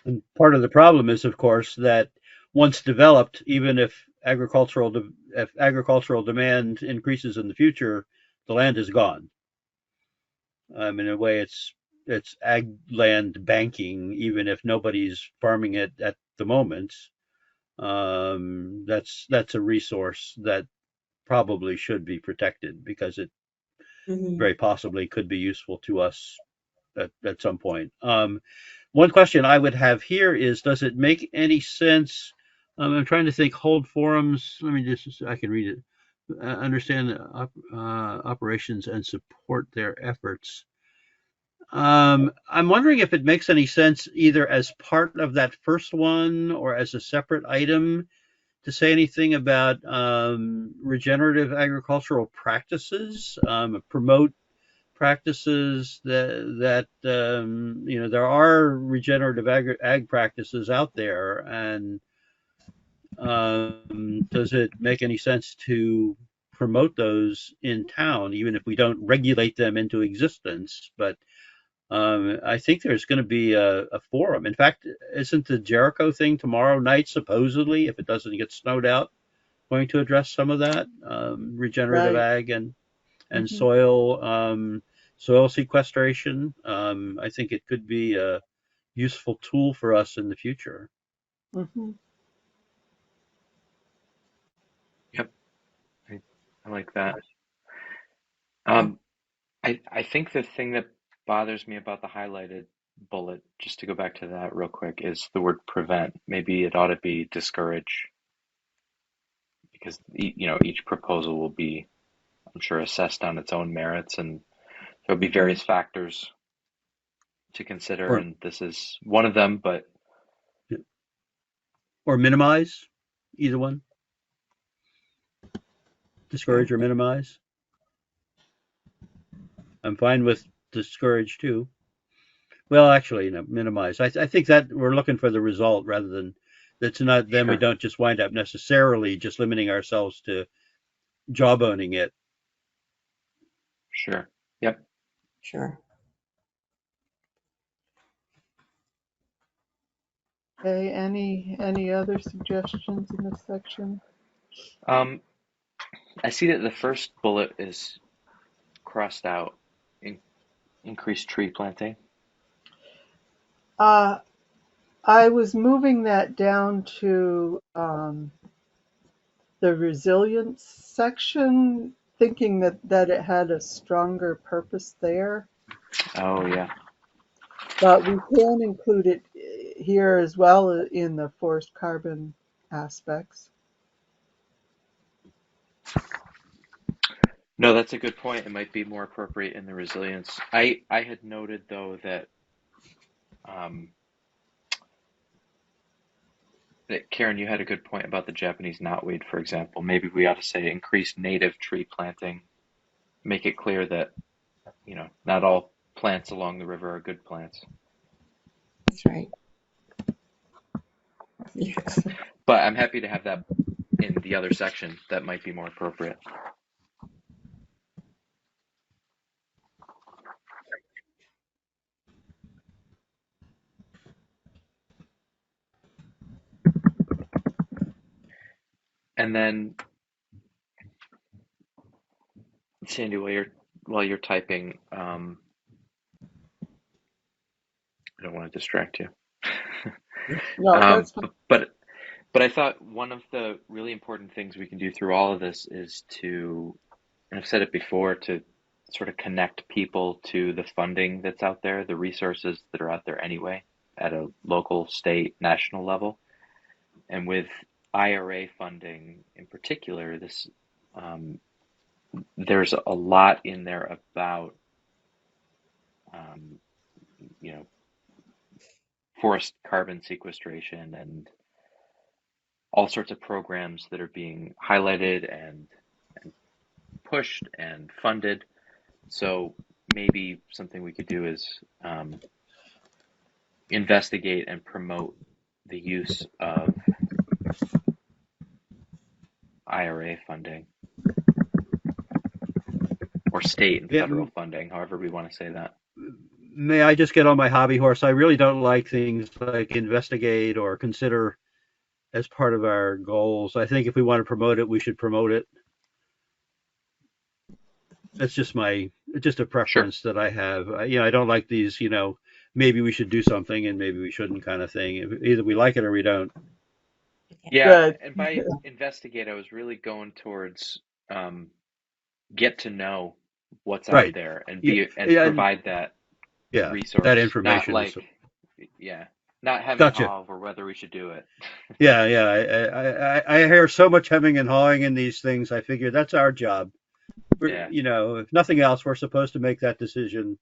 Speaker 2: And part of the problem is, of course, that once developed, even if if agricultural demand increases in the future, the land is gone. In a way, it's ag land banking, even if nobody's farming it at the moment. That's a resource that probably should be protected because it
Speaker 3: Mhm.
Speaker 2: very possibly could be useful to us at some point. One question I would have here is, does it make any sense? I'm trying to think. Hold forums. Let me just. I can read it. Understand operations and support their efforts. I'm wondering if it makes any sense either as part of that first one or as a separate item to say anything about regenerative agricultural practices, promote practices that there are regenerative ag practices out there, and does it make any sense to promote those in town, even if we don't regulate them into existence? But I think there's going to be a forum. In fact, isn't the Jericho thing tomorrow night, supposedly, if it doesn't get snowed out, going to address some of that regenerative
Speaker 1: Right.
Speaker 2: ag and
Speaker 1: Hmm.
Speaker 2: soil sequestration? I think it could be a useful tool for us in the future.
Speaker 1: Hmm.
Speaker 4: Yep, I, I like that. Um, I think the thing that bothers me about the highlighted bullet, just to go back to that real quick, is the word prevent. Maybe it ought to be discourage, because each proposal will be, I'm sure, assessed on its own merits, and there'll be
Speaker 1: Hmm.
Speaker 4: various factors to consider,
Speaker 2: Or
Speaker 4: and this is one of them. But
Speaker 2: or minimize, either one,
Speaker 3: Sure.
Speaker 2: discourage or minimize. I'm fine with discourage too. Well, actually, minimize. I think that we're looking for the result rather than that's not. Then we
Speaker 4: sure,
Speaker 2: don't just wind up necessarily just limiting ourselves to jawboning it.
Speaker 4: sure, yep.
Speaker 3: Sure.
Speaker 1: Okay, any other suggestions in this section?
Speaker 4: Um, I see that the first bullet is crossed out. In, increased tree planting.
Speaker 1: Uh, I was moving that down to the resilience section, thinking that it had a stronger purpose there,
Speaker 4: Oh yeah.
Speaker 1: but we can include it here as well in the forest carbon aspects.
Speaker 4: No, that's a good point. It might be more appropriate in the resilience. I had noted though um, that Karen, you had a good point about the Japanese knotweed, for example. Maybe we ought to say increase native tree planting. Make it clear that not all plants along the river are good plants.
Speaker 3: That's right. Yes.
Speaker 4: But I'm happy to have that in the other section. That might be more appropriate. And then, Sandy, while you're typing, I don't want to distract you.
Speaker 1: No, that's fine.
Speaker 4: But I thought one of the really important things we can do through all of this is to, and I've said it before, to sort of connect people to the funding that's out there, the resources that are out there anyway, at a local, state, national level. And with IRA funding in particular, um, there's a lot in there about um, you know forest carbon sequestration and all sorts of programs that are being highlighted and pushed and funded. So maybe something we could do is investigate and promote the use of IRA funding or state and
Speaker 2: Yeah,
Speaker 4: federal funding, however we want to say that.
Speaker 2: may I just get on my hobby horse? I really don't like things like investigate or consider as part of our goals. I think if we want to promote it, we should promote it. That's just a
Speaker 4: Sure.
Speaker 2: preference that I have. I don't like these, maybe we should do something and maybe we shouldn't kind of thing. Either we like it or we don't.
Speaker 3: Okay.
Speaker 4: Yeah,
Speaker 1: Good.
Speaker 4: and by investigate, I was really going towards um, get to know what's out
Speaker 2: Right.
Speaker 4: there and
Speaker 2: Yeah.
Speaker 4: be and
Speaker 2: Yeah.
Speaker 4: provide that
Speaker 2: Yeah. That
Speaker 4: resource, not
Speaker 2: information is
Speaker 4: like, yeah, not hemming and
Speaker 2: gotcha.
Speaker 4: haw over whether we should do it.
Speaker 2: Yeah. Yeah. I hear so much hemming and hawing in these things. I figure that's our job.
Speaker 4: Yeah.
Speaker 2: If nothing else, we're supposed to make that decision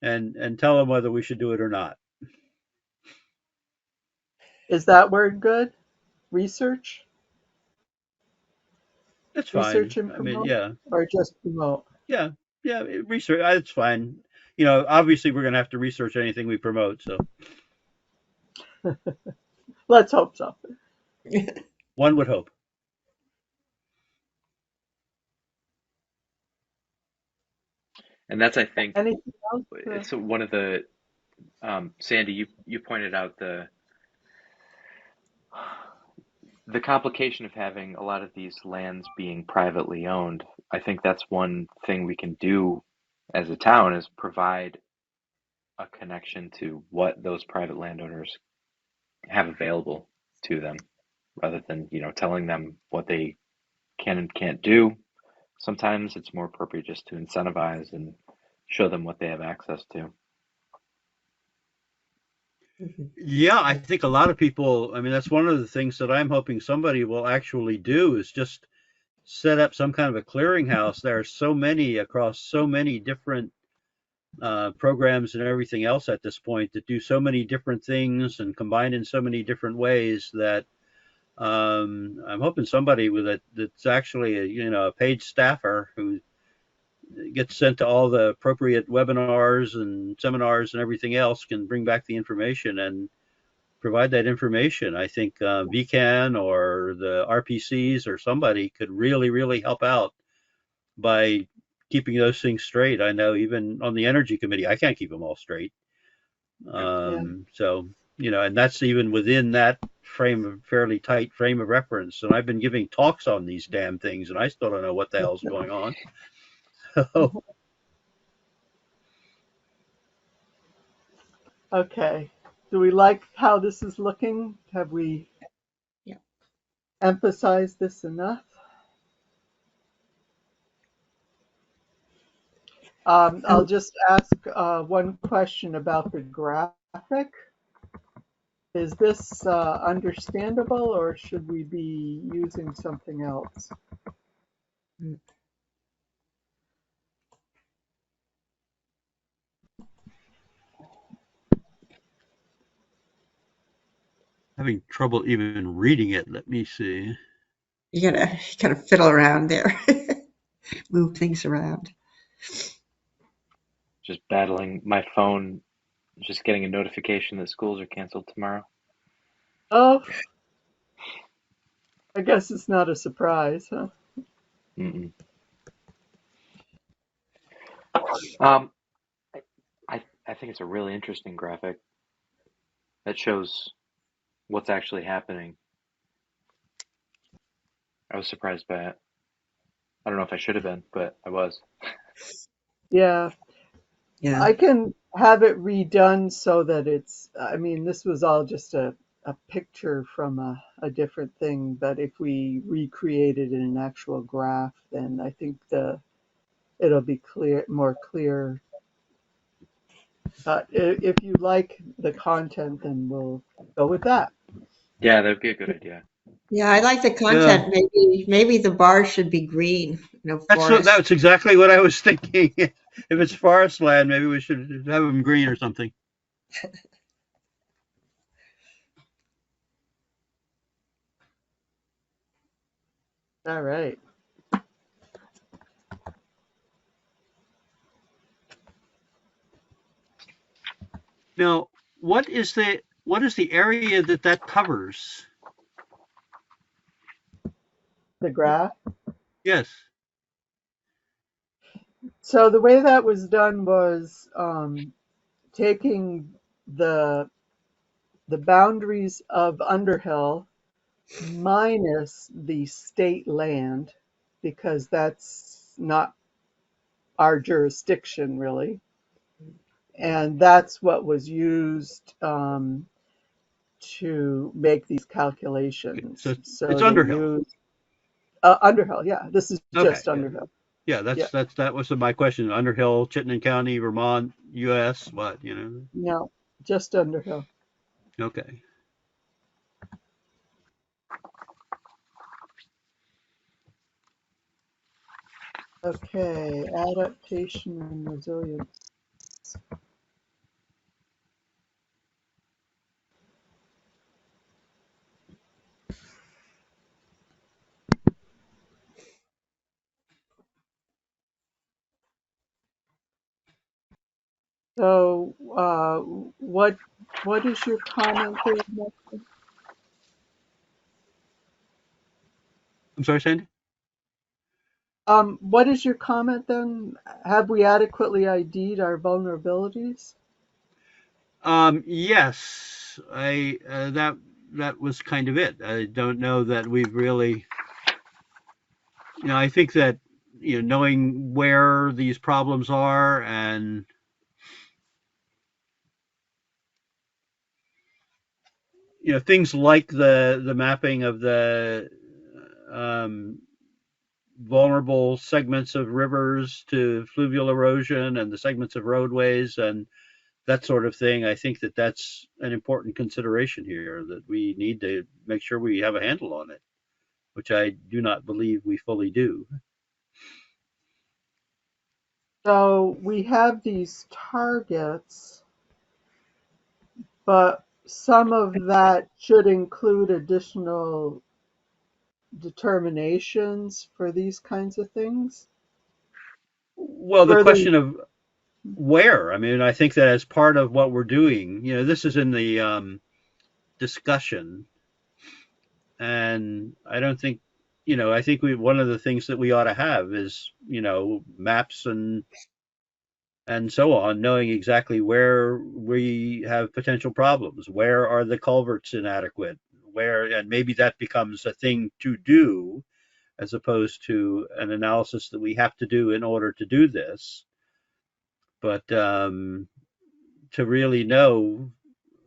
Speaker 2: and tell them whether we should do it or not.
Speaker 1: Is that word good? Research?
Speaker 2: That's fine.
Speaker 1: Research and
Speaker 2: I mean,
Speaker 1: promote?
Speaker 2: yeah.
Speaker 1: Or just promote?
Speaker 2: Yeah, yeah, research. It's fine. Obviously, we're going to have to research anything we promote. So
Speaker 1: Let's hope so.
Speaker 2: one would hope.
Speaker 4: And that's, I think,
Speaker 1: Anything else?
Speaker 4: it's one of the Sandy, you pointed out the complication of having a lot of these lands being privately owned. I think that's one thing we can do as a town is provide a connection to what those private landowners have available to them rather than, telling them what they can and can't do. Sometimes it's more appropriate just to incentivize and show them what they have access to.
Speaker 3: Mhm.
Speaker 2: Yeah, I think a lot of people. I mean, that's one of the things that I'm hoping somebody will actually do is just set up some kind of a clearinghouse. There are so many across so many different programs and everything else at this point that do so many different things and combine in so many different ways that I'm hoping somebody with that's actually a paid staffer who gets sent to all the appropriate webinars and seminars and everything else can bring back the information and provide that information. I think VCAN or the RPCs or somebody could really, really help out by keeping those things straight. I know even on the energy committee, I can't keep them all straight.
Speaker 4: Yeah.
Speaker 1: Yeah.
Speaker 2: So, and that's even within that fairly tight frame of reference. And I've been giving talks on these damn things and I still don't know what the hell's going on. Oh,
Speaker 1: Okay. Do we like how this is looking? Have we
Speaker 3: Yeah.
Speaker 1: emphasized this enough? I'll
Speaker 3: Um,
Speaker 1: just ask one question about the graphic. Is this understandable or should we be using something else?
Speaker 3: mm,
Speaker 2: having trouble even reading it. Let me see.
Speaker 3: you gotta kind of fiddle around there, move things around.
Speaker 4: Just battling my phone, just getting a notification that schools are canceled tomorrow.
Speaker 1: Oh, I guess it's not a surprise, huh?
Speaker 4: Mm-mm. Um, I think it's a really interesting graphic that shows what's actually happening. I was surprised by it. I don't know if I should have been, but I was.
Speaker 1: Yeah,
Speaker 3: Yeah.
Speaker 1: I can have it redone so that I mean, this was all just a picture from a different thing, but if we recreate it in an actual graph, then I think it'll be more clear. But if you like the content, then we'll go with that.
Speaker 4: Yeah, that'd be a good idea.
Speaker 3: Yeah, I like the
Speaker 2: Yeah,
Speaker 3: content. Maybe the bars should be green, forest.
Speaker 2: that's exactly what I was thinking. If it's forest land, maybe we should have them green or something.
Speaker 1: All right.
Speaker 2: Now, what is the area that covers?
Speaker 1: The graph.
Speaker 2: Yes.
Speaker 1: So the way that was done was taking the the boundaries of Underhill minus the state land, because that's not our jurisdiction really. And that's what was used to make these calculations.
Speaker 2: So it's
Speaker 1: So they
Speaker 2: Underhill.
Speaker 1: use Underhill. Yeah, this is
Speaker 2: Okay,
Speaker 1: just
Speaker 2: yeah,
Speaker 1: Underhill.
Speaker 2: yeah.
Speaker 1: Yeah,
Speaker 2: That was my question. Underhill, Chittenden County, Vermont, U.S. What
Speaker 1: no, just Underhill.
Speaker 2: Okay.
Speaker 1: Okay, adaptation and resilience. So, what is your comment there, Nelson?
Speaker 2: I'm sorry, Sandy.
Speaker 1: What is your comment then? Have we adequately ID'd our vulnerabilities?
Speaker 2: Yes, I that was kind of it. I don't know that we've really, I think that knowing where these problems are and things like the mapping of the um, vulnerable segments of rivers to fluvial erosion and the segments of roadways and that sort of thing. I think that that's an important consideration here that we need to make sure we have a handle on it, which I do not believe we fully do.
Speaker 1: So we have these targets, but some of that should include additional determinations for these kinds of things.
Speaker 2: Well, the
Speaker 1: Further,
Speaker 2: question of where, I mean, I think that as part of what we're doing, this is in the discussion, and I don't think, I think one of the things that we ought to have is, maps and so on, knowing exactly where we have potential problems, where are the culverts inadequate, and maybe that becomes a thing to do as opposed to an analysis that we have to do in order to do this. But to really know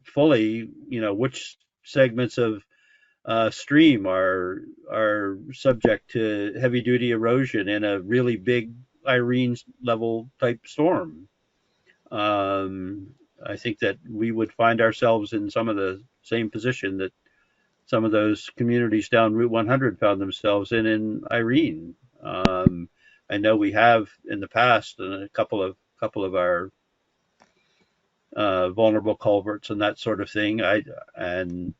Speaker 2: fully, which segments of stream are subject to heavy duty erosion in a really big Irene level type storm. Um, I think that we would find ourselves in some of the same position that some of those communities down Route 100 found themselves in Irene. I know we have in the past a couple of our vulnerable culverts and that sort of thing. And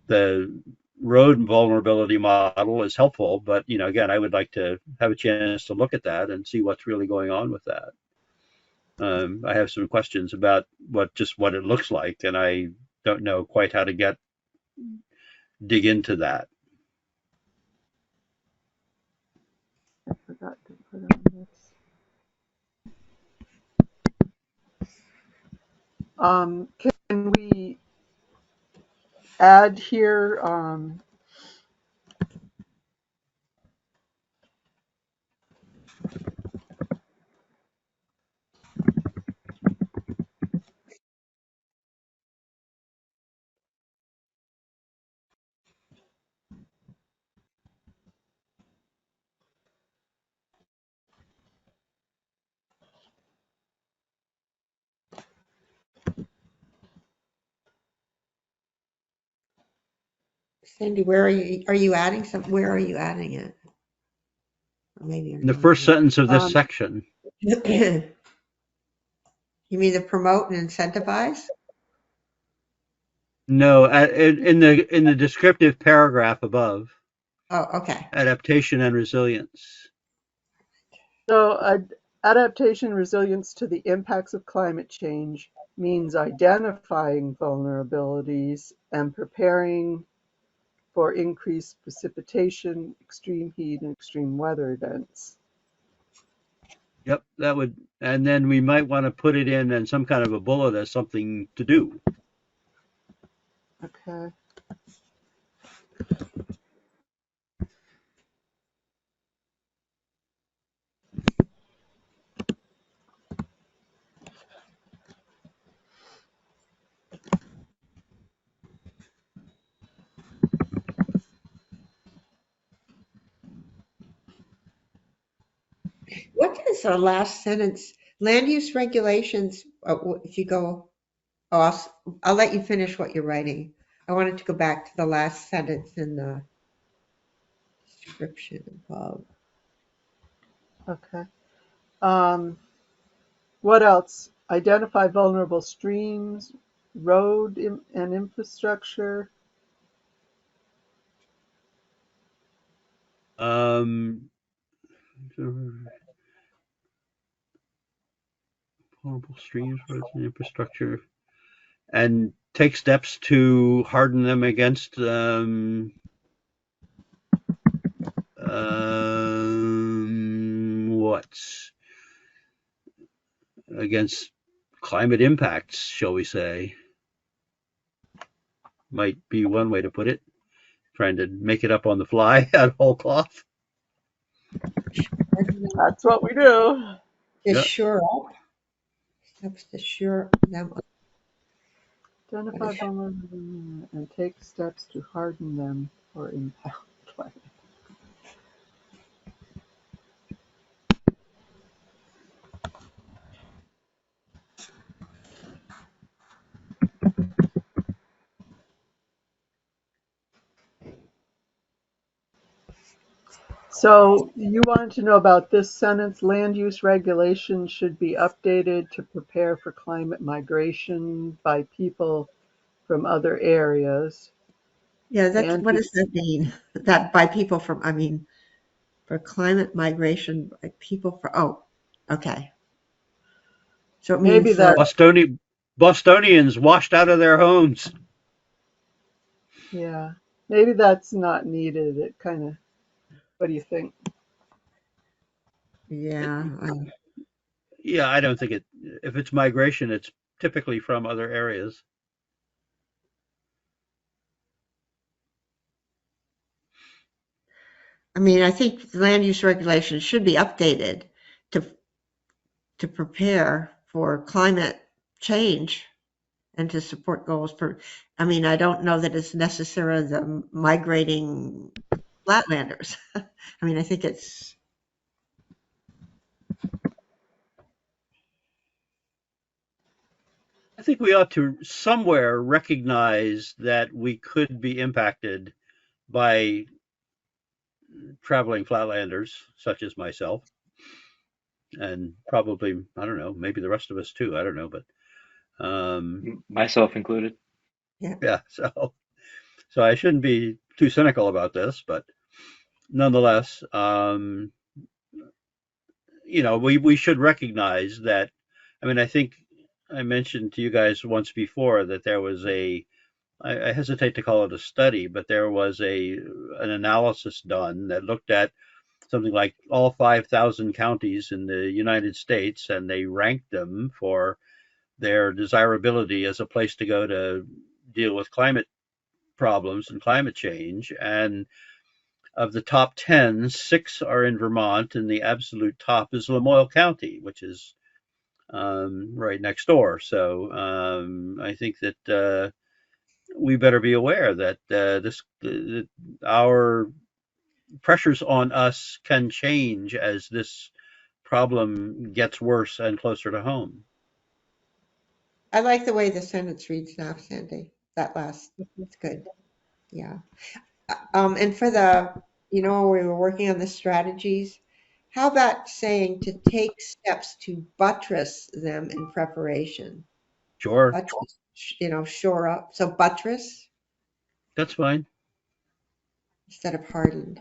Speaker 2: the road vulnerability model is helpful, but again, I would like to have a chance to look at that and see what's really going on with that. I have some questions about what it looks like, and I don't know quite how to dig into that.
Speaker 1: I forgot to put on this. Can we add here?
Speaker 3: Cindy, where are you adding where are you adding it? Or maybe you're
Speaker 2: In the
Speaker 3: not.
Speaker 2: first sentence of this
Speaker 1: Um,
Speaker 2: section,
Speaker 3: You mean the promote and incentivize?
Speaker 2: no, in the descriptive paragraph above,
Speaker 3: Oh, okay.
Speaker 2: adaptation and resilience.
Speaker 1: so adaptation resilience to the impacts of climate change means identifying vulnerabilities and preparing for increased precipitation, extreme heat, and extreme weather events.
Speaker 2: Yep, that would, and then we might want to put it in some kind of a bullet as something to do.
Speaker 1: Okay.
Speaker 3: What is our last sentence? Land use regulations, if you go, oh, I'll let you finish what you're writing. I wanted to go back to the last sentence in the description above.
Speaker 1: Okay. Um, what else? Identify vulnerable streams, and infrastructure.
Speaker 2: Um, vulnerable streams, roads, and infrastructure, and take steps to harden them against what? Against climate impacts, shall we say? Might be one way to put it. Trying to make it up on the fly out of whole cloth.
Speaker 1: That's what we do.
Speaker 3: To
Speaker 2: Yeah.
Speaker 3: shore up, steps to shore them up.
Speaker 1: Identify vulnerable and take steps to harden them or impact climate. So you wanted to know about this sentence, land use regulations should be updated to prepare for climate migration by people from other areas
Speaker 3: Yeah,
Speaker 1: and
Speaker 3: what
Speaker 1: to,
Speaker 3: does that mean? That by people from, I mean, for climate migration by people from, oh, okay. So it
Speaker 1: maybe
Speaker 3: means
Speaker 1: that,
Speaker 2: Bostonians washed out of their homes.
Speaker 1: yeah, maybe that's not needed. It kind of, what do you think?
Speaker 3: yeah,
Speaker 2: Yeah, I don't think it. If it's migration, it's typically from other areas.
Speaker 3: I mean, I think land use regulations should be updated to to prepare for climate change and to support goals for, I mean, I don't know that it's necessarily the migrating flatlanders. I mean, I think it's,
Speaker 2: I think we ought to somewhere recognize that we could be impacted by traveling flatlanders, such as myself, and probably, I don't know, maybe the rest of us too. I don't know, but
Speaker 4: Myself included.
Speaker 3: yeah.
Speaker 2: yeah. So I shouldn't be too cynical about this, but nonetheless, we should recognize that. I mean, I think I mentioned to you guys once before that there was I hesitate to call it a study, but there was an analysis done that looked at something like all 5,000 counties in the United States, and they ranked them for their desirability as a place to go to deal with climate problems and climate change. And of the top 10, six are in Vermont, and the absolute top is Lamoille County, which is right next door. So I think that we better be aware that our pressures on us can change as this problem gets worse and closer to home.
Speaker 3: I like the way the sentence reads now, Sandy. That last, it's good. Yeah. And for the, we were working on the strategies. How about saying to take steps to buttress them in preparation?
Speaker 2: Sure,
Speaker 3: Buttress, shore up. So buttress
Speaker 2: that's fine.
Speaker 3: instead of hardened.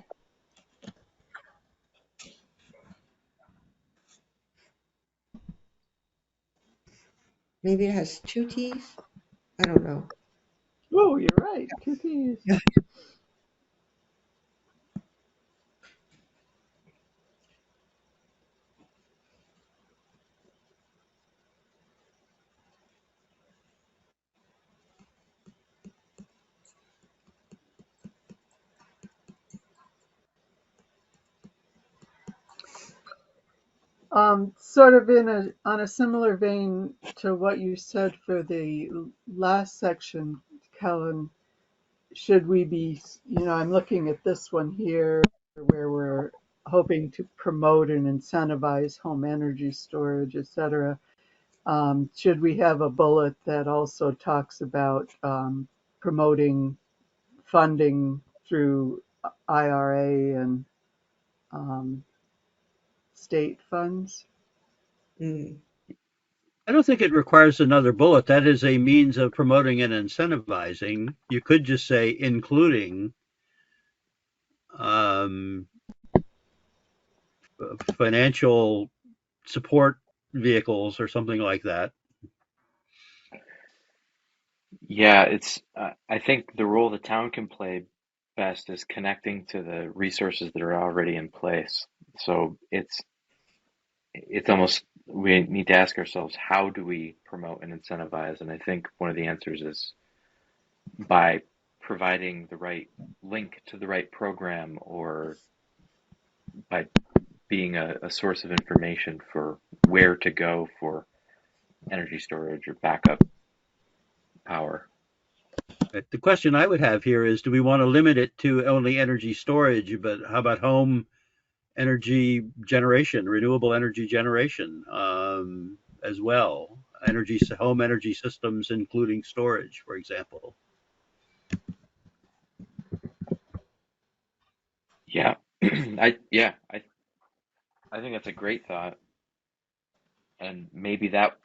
Speaker 3: Maybe it has two T's. I don't know.
Speaker 1: Oh, you're right. Two T's. Sort of on a similar vein to what you said for the last section, Kellen, should we be, I'm looking at this one here where we're hoping to promote and incentivize home energy storage, et cetera. Should we have a bullet that also talks about promoting funding through IRA and um, state funds?
Speaker 3: Mm.
Speaker 2: I don't think it requires another bullet. That is a means of promoting and incentivizing. You could just say including um, financial support vehicles or something like that.
Speaker 4: Yeah, it's I think the role the town can play best is connecting to the resources that are already in place. So it's almost we need to ask ourselves, how do we promote and incentivize? And I think one of the answers is by providing the right link to the right program, or by being a source of information for where to go for energy storage or backup power.
Speaker 2: But the question I would have here is, do we want to limit it to only energy storage, but how about home energy generation, renewable energy generation as well? Home energy systems, including storage, for example.
Speaker 4: Yeah, I think that's a great thought, and maybe that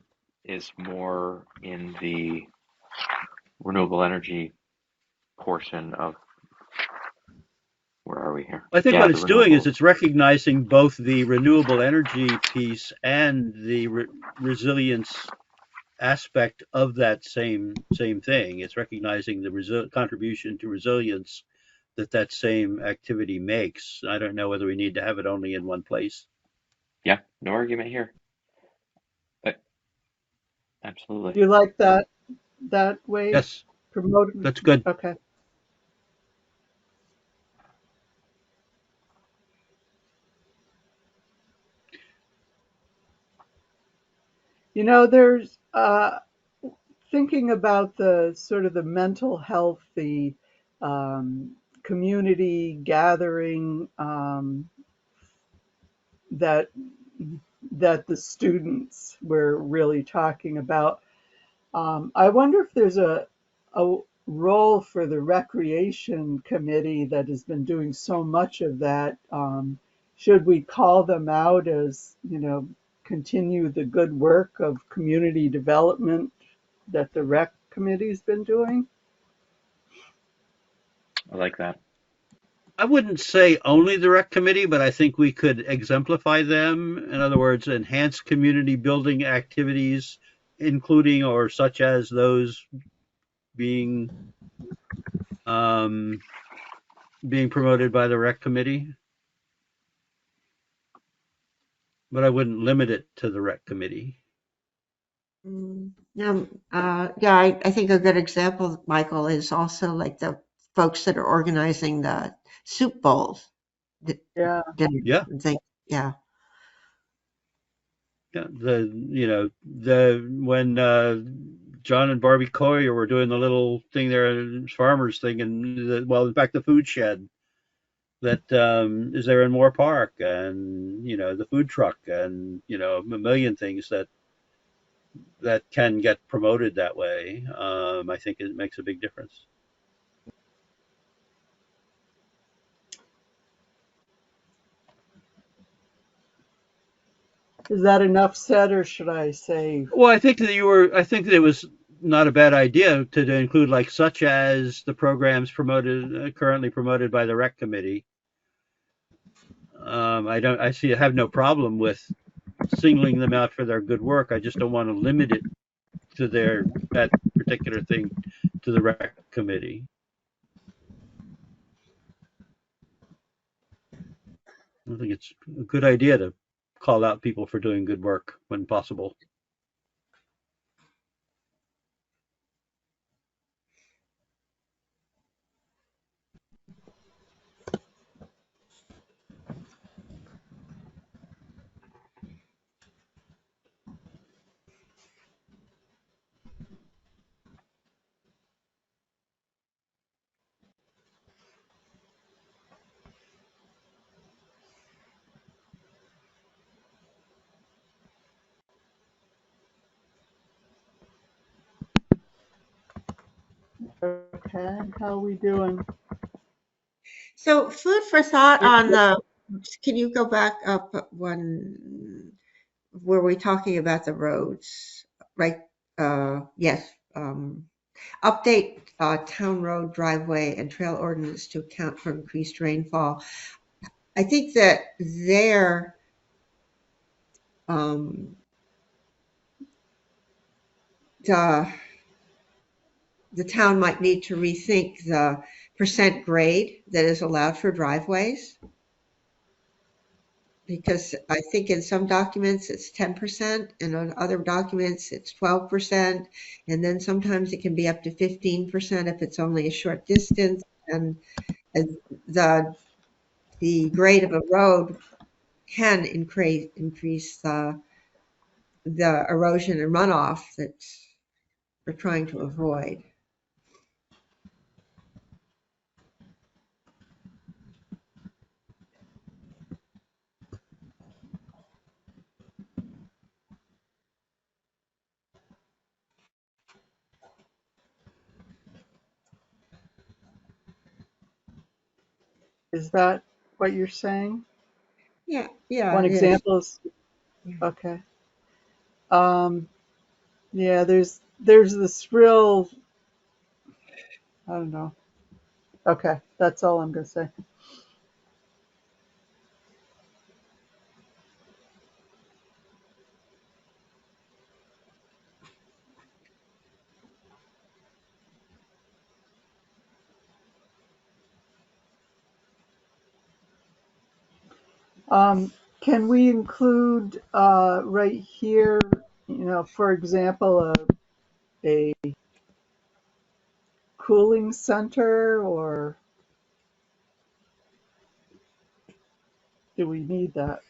Speaker 4: is more in the renewable energy portion of where are we here?
Speaker 2: I think
Speaker 4: Yeah,
Speaker 2: what
Speaker 4: the
Speaker 2: it's doing is
Speaker 4: renewables.
Speaker 2: it's recognizing both the renewable energy piece and the resilience aspect of that same thing. It's recognizing the contribution to resilience that same activity makes. I don't know whether we need to have it only in one place.
Speaker 4: Yeah, no argument here. But absolutely.
Speaker 1: Do you like that way?
Speaker 2: Yes,
Speaker 1: Promoting?
Speaker 2: that's good.
Speaker 1: Okay. You know, there's thinking about the sort of the mental health, the um, community gathering that that the students were really talking about. I wonder if there's a role for the recreation committee that has been doing so much of that. Should we call them out as, continue the good work of community development that the rec committee's been doing?
Speaker 4: I like that.
Speaker 2: I wouldn't say only the rec committee, but I think we could exemplify them. In other words, enhance community building activities, including or such as those being um, being promoted by the rec committee. But I wouldn't limit it to the rec committee.
Speaker 3: Yeah, yeah, I think a good example, Michael, is also like the folks that are organizing the soup bowls
Speaker 1: Yeah.
Speaker 3: dinner
Speaker 2: Yeah,
Speaker 3: and things. Yeah.
Speaker 2: yeah. The when John and Barbie Coyer were doing the little thing there, farmers thing, and in fact, the food shed that is there in Moore Park, and the food truck, and a million things that can get promoted that way. I think it makes a big difference.
Speaker 1: Is that enough said, or should I say?
Speaker 2: Well, I think that it was not a bad idea to include like such as the programs currently promoted by the rec committee. I have no problem with singling them out for their good work. I just don't want to limit it to that particular thing to the rec committee. I think it's a good idea to call out people for doing good work when possible.
Speaker 1: Okay, how we doing?
Speaker 3: So food for thought on the, can you go back up one, were we talking about the roads? Right, yes, update town road driveway and trail ordinance to account for increased rainfall. I think that there, um, the the town might need to rethink the percent grade that is allowed for driveways. Because I think in some documents it's 10%, and on other documents it's 12%, and then sometimes it can be up to 15% if it's only a short distance. And the the grade of a road can increase the erosion and runoff that we're trying to avoid.
Speaker 1: Is that what you're saying?
Speaker 3: Yeah, yeah,
Speaker 1: One
Speaker 3: it is.
Speaker 1: example is
Speaker 3: Yeah.
Speaker 1: okay. Um, yeah, there's this real, I don't know. Okay, that's all I'm gonna say. Can we include right here, for example, a cooling center, or do we need that?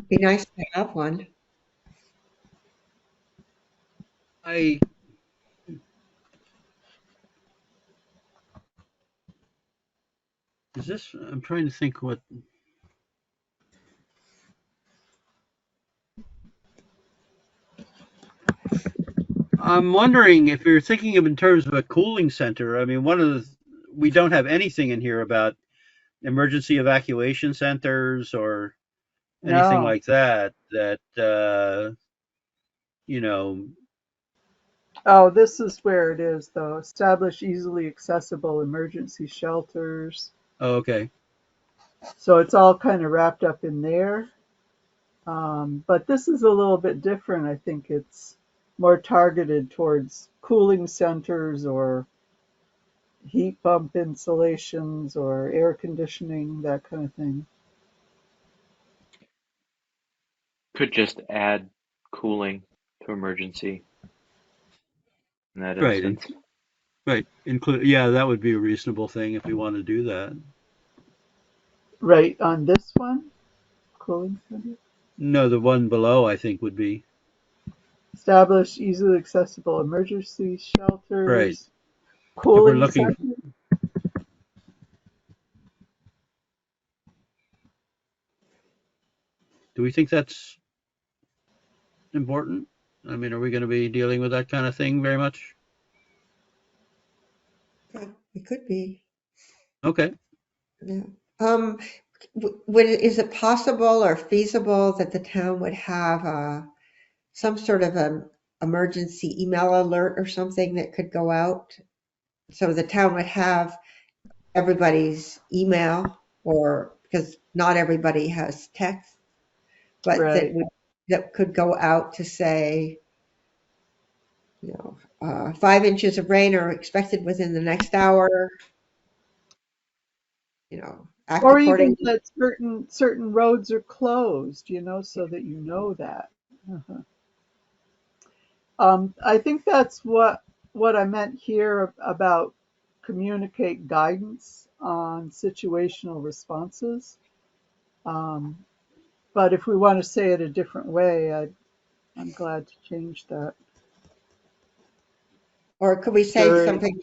Speaker 3: Be nice to have one.
Speaker 2: I is this? I'm trying to think what I'm wondering if you're thinking of in terms of a cooling center. I mean, we don't have anything in here about emergency evacuation centers or anything
Speaker 1: No.
Speaker 2: like that. You know,
Speaker 1: Oh, this is where it is, though. Establish easily accessible emergency shelters.
Speaker 2: oh, okay,
Speaker 1: So it's all kind of wrapped up in there. But this is a little bit different. I think it's more targeted towards cooling centers or heat pump installations or air conditioning, that kind of thing.
Speaker 4: Could just add cooling to emergency in that
Speaker 2: right,
Speaker 4: instance.
Speaker 2: right. Include, yeah, that would be a reasonable thing if we want to do that.
Speaker 1: Right on this one, cooling center.
Speaker 2: No, the one below I think would be
Speaker 1: Establish easily accessible emergency
Speaker 2: right.
Speaker 1: shelters,
Speaker 2: If we're
Speaker 1: cooling
Speaker 2: looking,
Speaker 1: center.
Speaker 2: do we think that's important? I mean, are we going to be dealing with that kind of thing very much?
Speaker 3: It could be.
Speaker 2: Okay.
Speaker 3: Yeah. Um, is it possible or feasible that the town would have some sort of an emergency email alert or something that could go out? So the town would have everybody's email, or because not everybody has text, but
Speaker 1: Right.
Speaker 3: that could go out to say, 5 inches of rain are expected within the next hour, act
Speaker 1: Or even
Speaker 3: accordingly.
Speaker 1: that certain roads are closed, so that you know that. Uh-huh. I think that's what I meant here about communicate guidance on situational responses. Um, but if we want to say it a different way, I'm glad to change that.
Speaker 3: Or could we say
Speaker 1: During,
Speaker 3: something,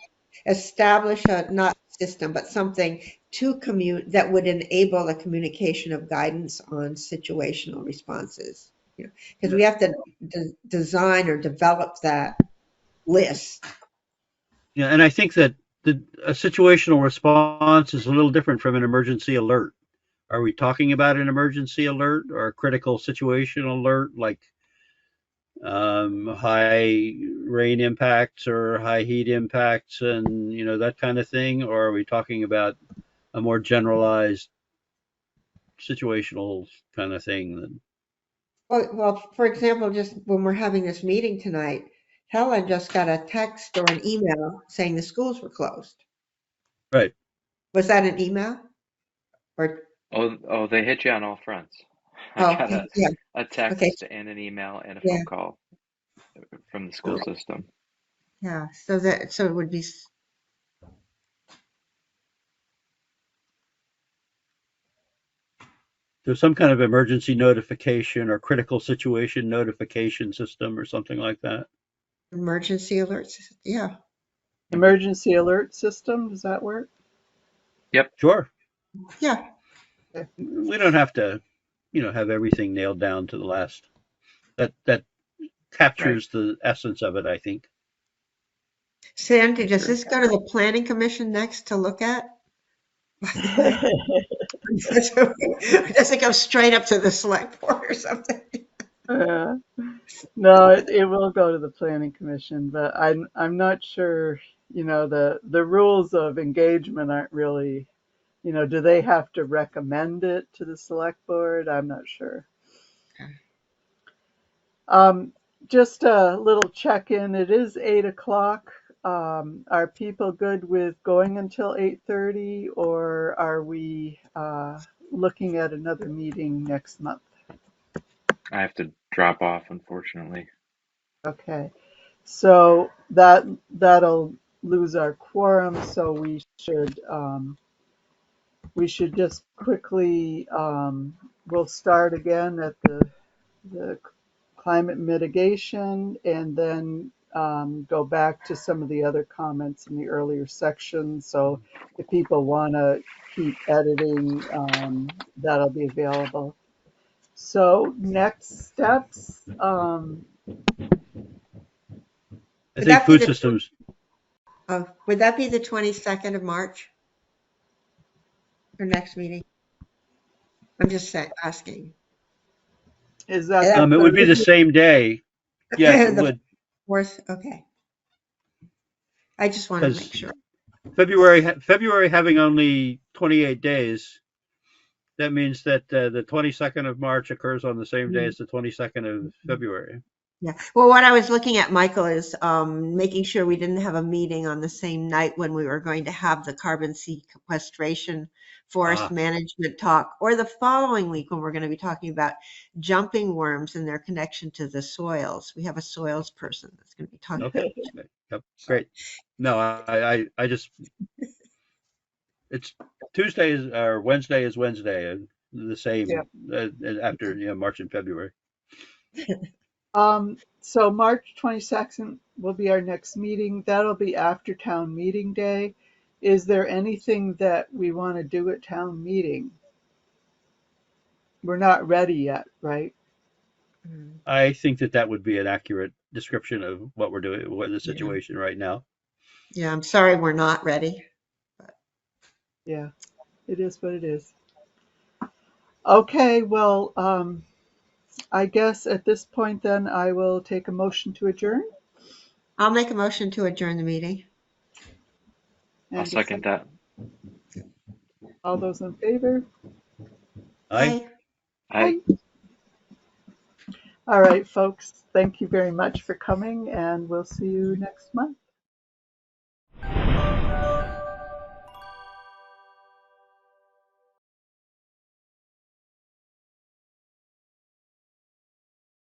Speaker 3: establish a, not system, but something to commute that would enable the communication of guidance on situational responses? Because we have to design or develop that list.
Speaker 2: Yeah, and I think that a situational response is a little different from an emergency alert. Are we talking about an emergency alert or a critical situation alert, like high rain impacts or high heat impacts, and that kind of thing, or are we talking about a more generalized situational kind of thing?
Speaker 3: Well, for example, just when we're having this meeting tonight, Helen just got a text or an email saying the schools were closed.
Speaker 2: Right.
Speaker 3: Was that an email? Or,
Speaker 4: Oh, they hit you on all fronts. I
Speaker 3: oh,
Speaker 4: got
Speaker 3: yeah,
Speaker 4: a
Speaker 3: okay,
Speaker 4: text and an email and a
Speaker 3: yeah,
Speaker 4: phone call from the school
Speaker 3: oh,
Speaker 4: system.
Speaker 3: yeah. So it would be,
Speaker 2: There's some kind of emergency notification or critical situation notification system or something like that.
Speaker 3: emergency alerts. Yeah,
Speaker 4: Hmm.
Speaker 1: Emergency alert system, does that work?
Speaker 4: Yep.
Speaker 2: Sure.
Speaker 3: yeah,
Speaker 1: Okay.
Speaker 2: We don't have to, have everything nailed down to the last. That
Speaker 1: Right.
Speaker 2: captures the essence of it, I think.
Speaker 3: Sandy, does
Speaker 4: Sure.
Speaker 3: this go to the planning commission next to look at? By the way, does it go straight up to the select board or something?
Speaker 1: Uh, no, it will go to the planning commission, but I'm not sure, the rules of engagement aren't really, do they have to recommend it to the select board? I'm not sure. Um, just a little check-in. It is 8 o'clock. Are people good with going until 8:30, or are we looking at another meeting next month?
Speaker 4: I have to drop off, unfortunately.
Speaker 1: Okay. So that'll lose our quorum, so we should just quickly we'll start again at the climate mitigation and then go back to some of the other comments in the earlier section. So if people want to keep editing, that'll be available. So next steps,
Speaker 2: I
Speaker 3: Would
Speaker 2: think
Speaker 3: that be
Speaker 2: food
Speaker 3: the,
Speaker 2: systems.
Speaker 3: would that be the 22nd of March for next meeting? I'm just asking.
Speaker 1: is that
Speaker 3: And
Speaker 1: the
Speaker 2: It would be the
Speaker 1: Thursday?
Speaker 2: same day. Yes, it
Speaker 3: the
Speaker 2: would,
Speaker 3: 4th, okay. I just wanted to make
Speaker 2: because
Speaker 3: sure.
Speaker 2: February having only 28 days. That means that the 22nd of March occurs on the same day
Speaker 3: Mm,
Speaker 2: as the 22nd of February.
Speaker 3: yeah. Well, what I was looking at, Michael, is making sure we didn't have a meeting on the same night when we were going to have the carbon sequestration forest
Speaker 2: Ah,
Speaker 3: management talk, or the following week when we're going to be talking about jumping worms and their connection to the soils. We have a soils person that's going to be talking about
Speaker 2: okay.
Speaker 3: it.
Speaker 2: Yep,
Speaker 3: So,
Speaker 2: great. No, I just it's Tuesday is or Wednesday is Wednesday, the
Speaker 1: Yeah.
Speaker 2: same after March and February.
Speaker 1: So March 22nd will be our next meeting. That'll be after town meeting day. Is there anything that we want to do at town meeting? We're not ready yet, right?
Speaker 3: mm,
Speaker 2: I think that would be an accurate description of what we're doing, what the
Speaker 3: yeah.
Speaker 2: situation right now.
Speaker 3: Yeah, I'm sorry we're not ready. But
Speaker 1: Yeah, it is what it is. Okay, well, I guess at this point then I will take a motion to adjourn
Speaker 3: I'll make a motion to adjourn the meeting.
Speaker 4: I'll
Speaker 1: and a
Speaker 4: second
Speaker 1: second.
Speaker 4: that.
Speaker 1: All those in favor?
Speaker 2: I
Speaker 3: Aye.
Speaker 4: I
Speaker 1: Aye. All right, folks, thank you very much for coming, and we'll see you next month.